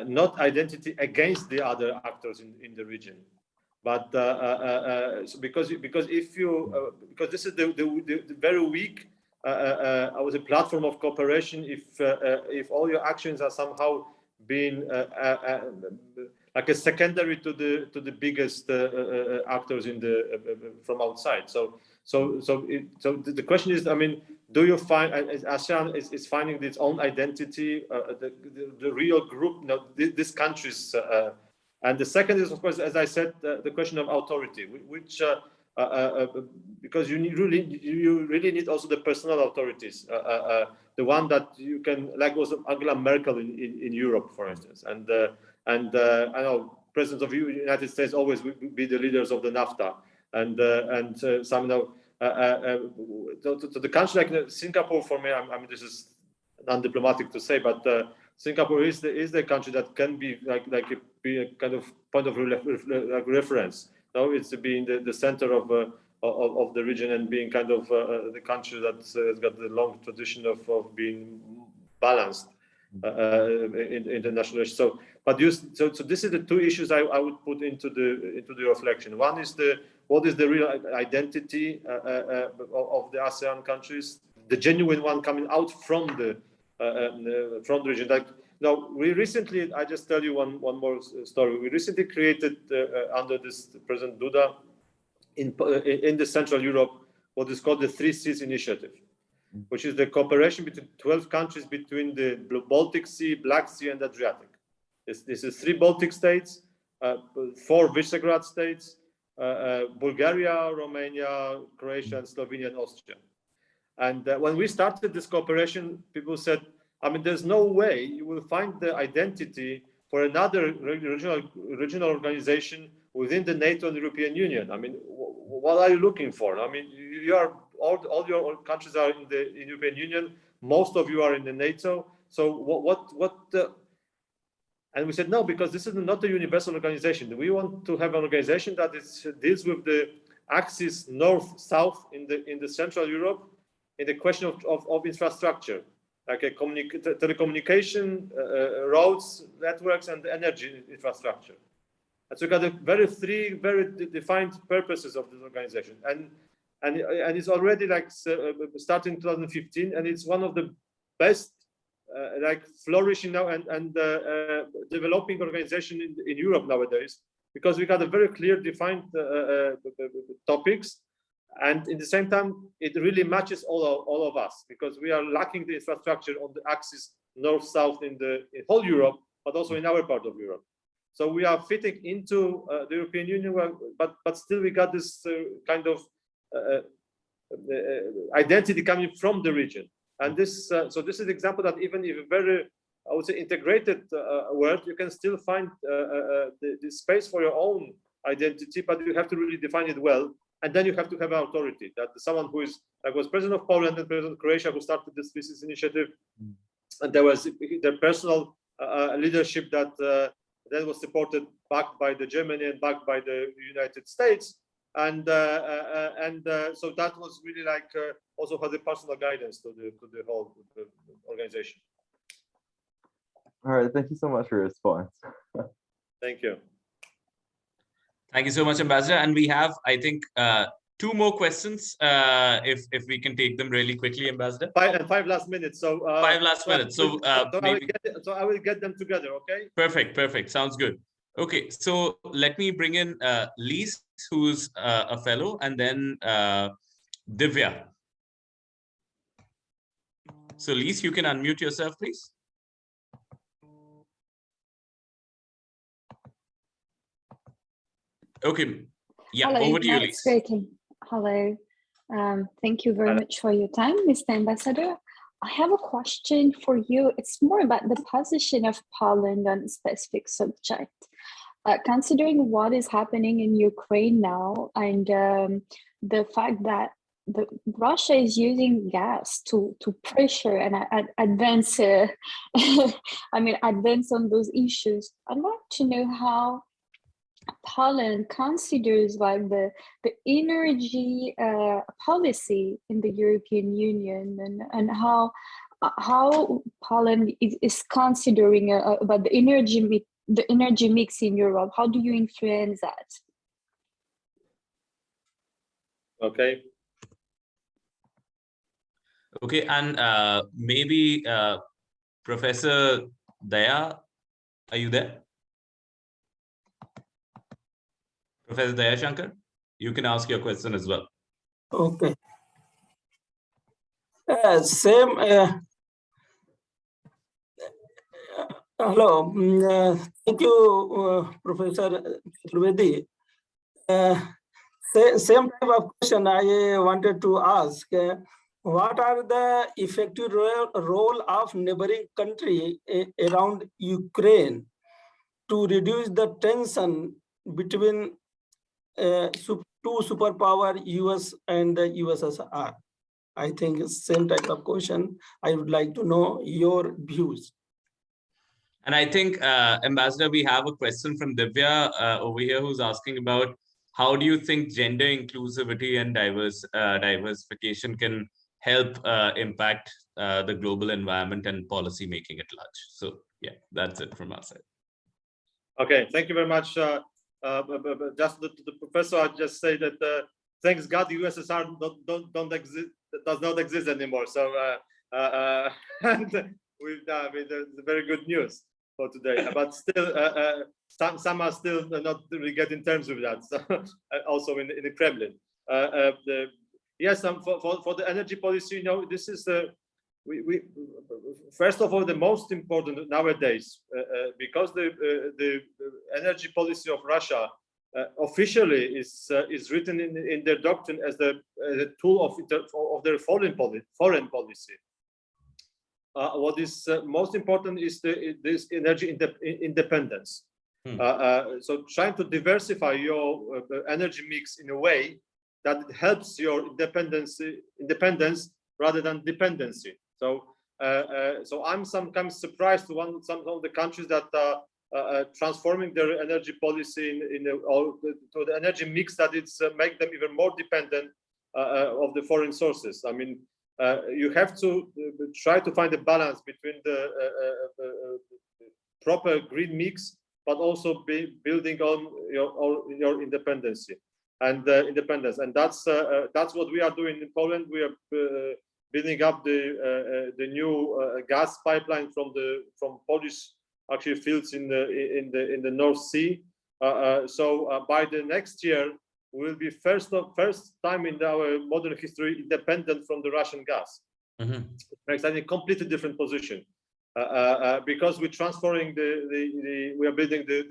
not identity against the other actors in the region, but because this is the very weak. I was a platform of cooperation. If all your actions are somehow being like a secondary to the biggest actors from outside. So the question is, I mean, do you find ASEAN is finding its own identity, the real group, these countries, and the second is, of course, as I said, the question of authority, which. Because you really need also the personal authorities, the one that you can, like was Angela Merkel in Europe, for instance, and I know presidents of the United States always will be the leaders of the NAFTA, and some to the country like Singapore, for me, I mean, this is undiplomatic to say, but Singapore is the country that can be be a kind of point of reference. No, it's being the center of the region and being kind of the country that's got the long tradition of being balanced in international issues. So this is the 2 issues I would put into the reflection. One is what is the real identity of the ASEAN countries, the genuine one coming out from the region. Like Now, we recently, I just tell you one more story. We recently created under this President Duda in the Central Europe what is called the 3 Seas Initiative, which is the cooperation between 12 countries between the Baltic Sea, Black Sea, and Adriatic. This is 3 Baltic states, 4 Visegrad states, Bulgaria, Romania, Croatia, and Slovenia, and Austria. And when we started this cooperation, people said, I mean, there's no way you will find the identity for another regional organization within the NATO and European Union. I mean, what are you looking for? I mean, you are all your countries are in the European Union. Most of you are in the NATO. So and we said no, because this is not a universal organization. We want to have an organization that deals with the axis north-south in the Central Europe in the question of infrastructure, like a telecommunication, roads, networks, and energy infrastructure. And so we got 3 very defined purposes of this organization, and it's already like starting 2015, and it's one of the best like flourishing now and developing organization in Europe nowadays, because we got a very clear defined topics. And in the same time, it really matches all of us, because we are lacking the infrastructure on the axis north-south in whole Europe, but also in our part of Europe. So we are fitting into the European Union, but still we got this kind of identity coming from the region. And this, so this is an example that even if a very, I would say, integrated world, you can still find the space for your own identity, but you have to really define it well. And then you have to have an authority, that someone who is, like was President of Poland and President of Croatia, who started this business initiative, and there was their personal leadership that then was supported, backed by the Germany and backed by the United States, and so that was really like also for the personal guidance to the whole organization. All right, thank you so much for your response. Thank you. Thank you so much, Ambassador. And we have, I think, 2 more questions, if we can take them really quickly, Ambassador. 5 last minutes. So 5 last minutes. So I will get them together. Okay. Perfect. Sounds good. Okay, so let me bring in Lise, who's a fellow, and then Divya. So Lise, you can unmute yourself, please. Okay, yeah, hello, over to you, Matt Lise. speaking. Hello, thank you very much for your time, Mr. Ambassador. I have a question for you. It's more about the position of Poland on a specific subject. Considering what is happening in Ukraine now, and the fact that Russia is using gas to pressure and advance, advance on those issues, I'd like to know how Poland considers like the energy policy in the European Union, and how Poland is considering about the energy mix in Europe. How do you influence that? Okay. Okay, and maybe Professor Daya, are you there? Professor Daya Shankar, you can ask your question as well. Okay. Hello. Thank you, Professor Chaturvedi. Same type of question I wanted to ask. What are the effective role of neighboring country around Ukraine to reduce the tension between 2 superpower, US and the USSR? I think same type of question. I would like to know your views. And I think, Ambassador, we have a question from Divya over here, who's asking about how do you think gender inclusivity and diversification can help impact the global environment and policy making at large? So yeah, that's it from our side. Okay, thank you very much. Just the professor, I just say that thanks God the USSR don't exist, does not exist anymore. So and I mean, the very good news for today. But still, some are still not really getting terms with that. So, also in the Kremlin. Yes, for the energy policy, this is we first of all the most important nowadays because the energy policy of Russia officially is written in their doctrine as the tool of their foreign policy. What is most important is this energy independence. So trying to diversify your energy mix in a way that it helps your independence rather than dependency. So I'm sometimes surprised to some of the countries that are transforming their energy policy to the energy mix that it's make them even more dependent of the foreign sources. I mean, you have to try to find a balance between the proper green mix, but also building on your independence. And that's what we are doing in Poland. We are building up the new gas pipeline from Polish actually fields in the North Sea. So by the next year, we will be first time in our modern history independent from the Russian gas. It makes a completely different position because we're transferring we are building the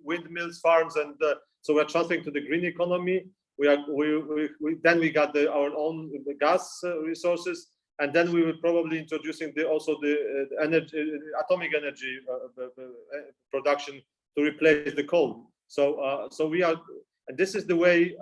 windmills farms, and so we're transferring to the green economy. Then we got our own gas resources, and then we will probably introducing also the atomic energy production to replace the coal. So we are, and this is the way.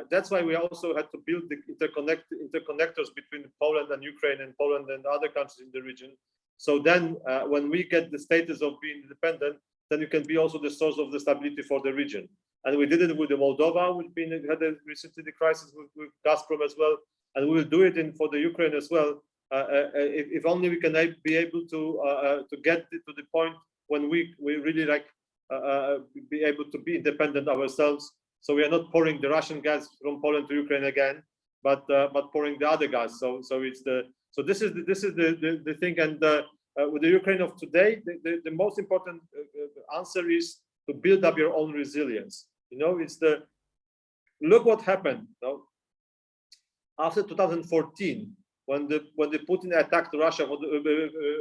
That's why we also had to build the interconnectors between Poland and Ukraine, and Poland and other countries in the region. So then, when we get the status of being independent, then you can be also the source of the stability for the region. And we did it with the Moldova, which had recently the crisis with Gazprom as well, and we will do it for the Ukraine as well. If only we can be able to get to the point when we really be able to be independent ourselves. So we are not pouring the Russian gas from Poland to Ukraine again, but pouring the other gas. So this is the thing. And with the Ukraine of today, the most important answer is to build up your own resilience. It's look what happened. After 2014, when the Putin attacked Russia,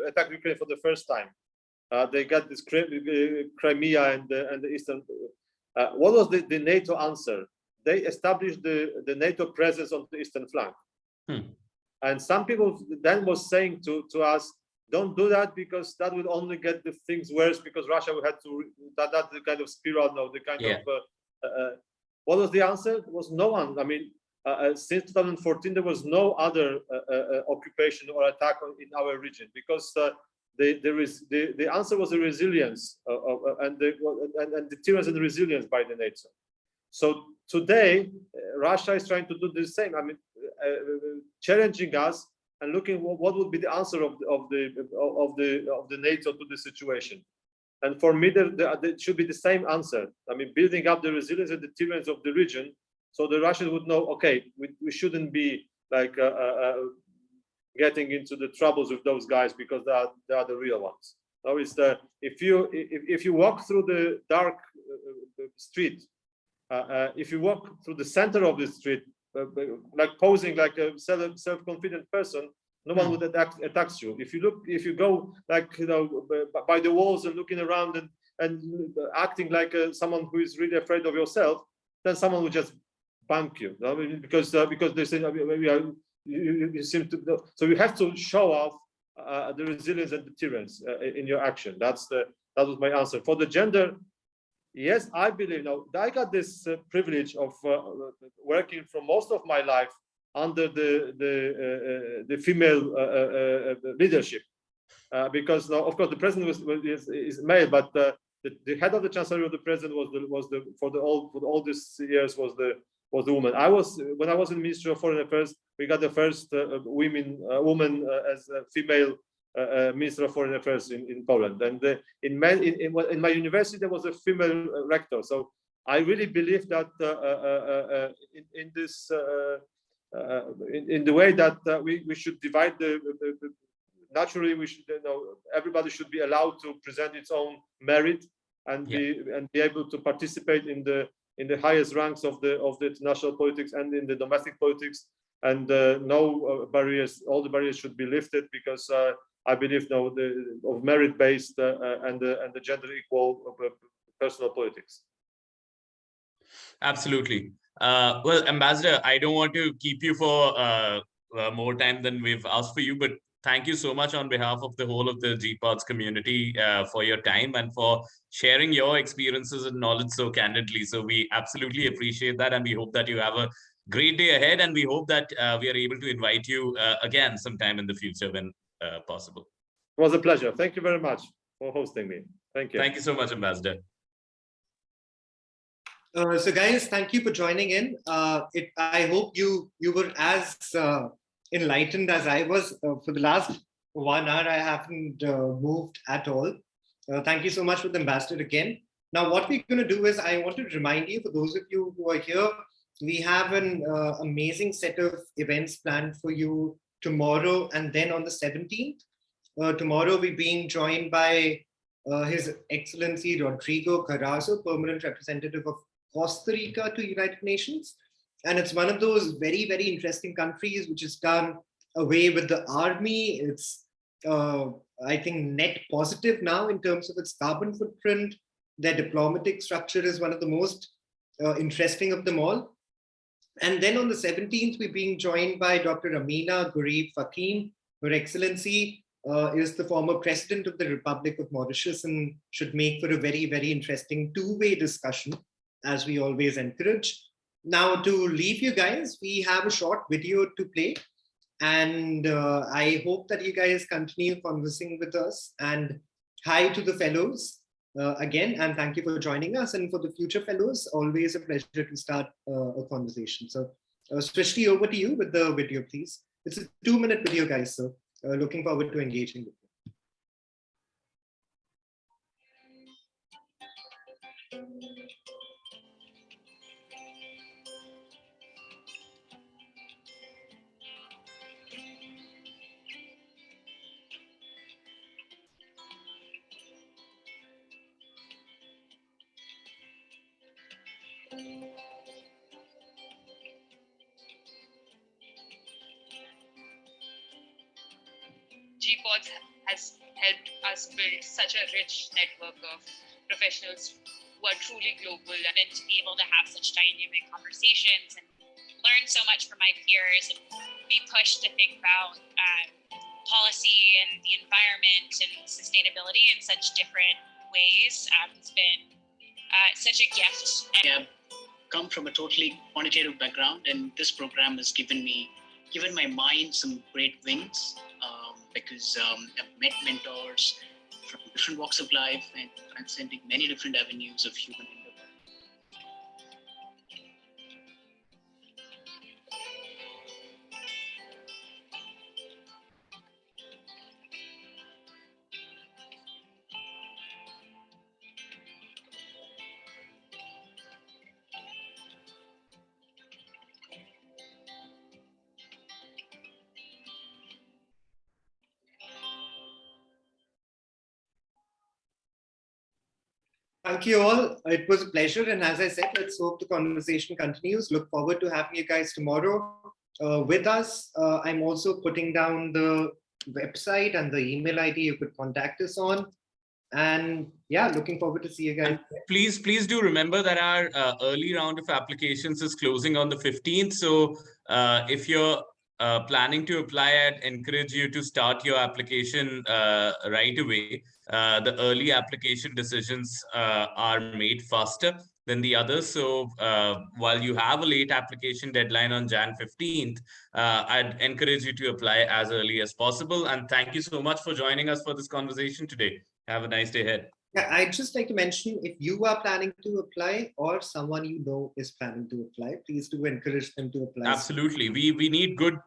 attacked Ukraine for the first time, they got this Crimea and the eastern. What was the NATO answer? They established the NATO presence on the eastern flank. And some people then was saying to us, don't do that because that will only get the things worse, because Russia will have to, that's the kind of spiral now, the kind of, what was the answer? There was no one. I mean, since 2014, there was no other occupation or attack in our region, because the answer was the resilience and the deterrence and resilience by the NATO. So today, Russia is trying to do the same. I mean, challenging us and looking what would be the answer of the NATO to the situation. And for me, there should be the same answer. I mean, building up the resilience and deterrence of the region, so the Russians would know, okay, we shouldn't be like getting into the troubles with those guys, because they are the real ones. Now, if you walk through the dark street, if you walk through the center of the street, like posing like a self-confident person, no one would attack you. If you go like by the walls and looking around and acting like someone who is really afraid of yourself, then someone will just bank you. I mean, because they say you seem to. So you have to show off the resilience and deterrence in your action. That was my answer for the gender. Yes, I believe. I got this privilege of working for most of my life under the female leadership, because now, of course, the president is male, but the head of the chancellery of the president for all these years was the woman. When I was in the Ministry of Foreign Affairs, we got the first woman as a female Minister of Foreign Affairs in Poland, and in my university there was a female rector. So I really believe that in this in the way that we should divide the naturally, we should, everybody should be allowed to present its own merit and be able to participate in the highest ranks of the international politics and in the domestic politics. And no barriers, all the barriers should be lifted, because I believe now of merit-based and the gender equal personal politics. Absolutely. Well, Ambassador, I don't want to keep you for more time than we've asked for you, but thank you so much on behalf of the whole of the GPODS community for your time and for sharing your experiences and knowledge so candidly. So we absolutely appreciate that, and we hope that you have a great day ahead, and we hope that we are able to invite you again sometime in the future when possible. It was a pleasure. Thank you very much for hosting me. Thank you. Thank you so much, Ambassador. So guys, thank you for joining in. I hope you were as enlightened as I was. For the last 1 hour, I haven't moved at all. Thank you so much for the Ambassador again. Now, what we're going to do is, I want to remind you, for those of you who are here, we have an amazing set of events planned for you tomorrow and then on the 17th. Tomorrow, we're being joined by His Excellency Rodrigo Carazo, Permanent Representative of Costa Rica to United Nations. And it's one of those very, very interesting countries which has done away with the army. It's, I think, net positive now in terms of its carbon footprint. Their diplomatic structure is one of the most interesting of them all. And then on the 17th, we're being joined by Dr. Amina Gurib Fakim. Her Excellency is the former President of the Republic of Mauritius and should make for a very, very interesting two-way discussion, as we always encourage. Now, to leave you guys, we have a short video to play. And I hope that you guys continue conversing with us. And hi to the fellows again, and thank you for joining us. And for the future fellows, always a pleasure to start a conversation. So Srishti, over to you with the video, please. It's a 2-minute video, guys. So looking forward to engaging with you. GPODS has helped us build such a rich network of professionals who are truly global, and to be able to have such dynamic conversations and learn so much from my peers and be pushed to think about policy and the environment and sustainability in such different ways has been such a gift. I come from a totally quantitative background, and this program has given my mind some great wings. Because I've met mentors from different walks of life and transcending many different avenues of human endeavor. Thank you all. It was a pleasure. And as I said, let's hope the conversation continues. Look forward to having you guys tomorrow with us. I'm also putting down the website and the email ID you could contact us on. And yeah, looking forward to see you guys. Please do remember that our early round of applications is closing on the 15th. So if you're planning to apply, I'd encourage you to start your application right away. The early application decisions are made faster than the others. So while you have a late application deadline on Jan 15th, I'd encourage you to apply as early as possible. And thank you so much for joining us for this conversation today. Have a nice day ahead. Yeah, I'd just like to mention, if you are planning to apply or someone you know is planning to apply, please do encourage them to apply. Absolutely. We need good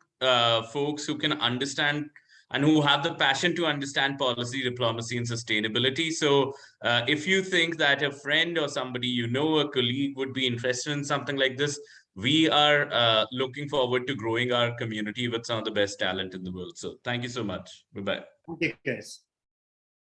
folks who can understand and who have the passion to understand policy, diplomacy, and sustainability. So if you think that a friend or somebody you know, a colleague would be interested in something like this, we are looking forward to growing our community with some of the best talent in the world. So thank you so much. Bye-bye. Thank you, guys.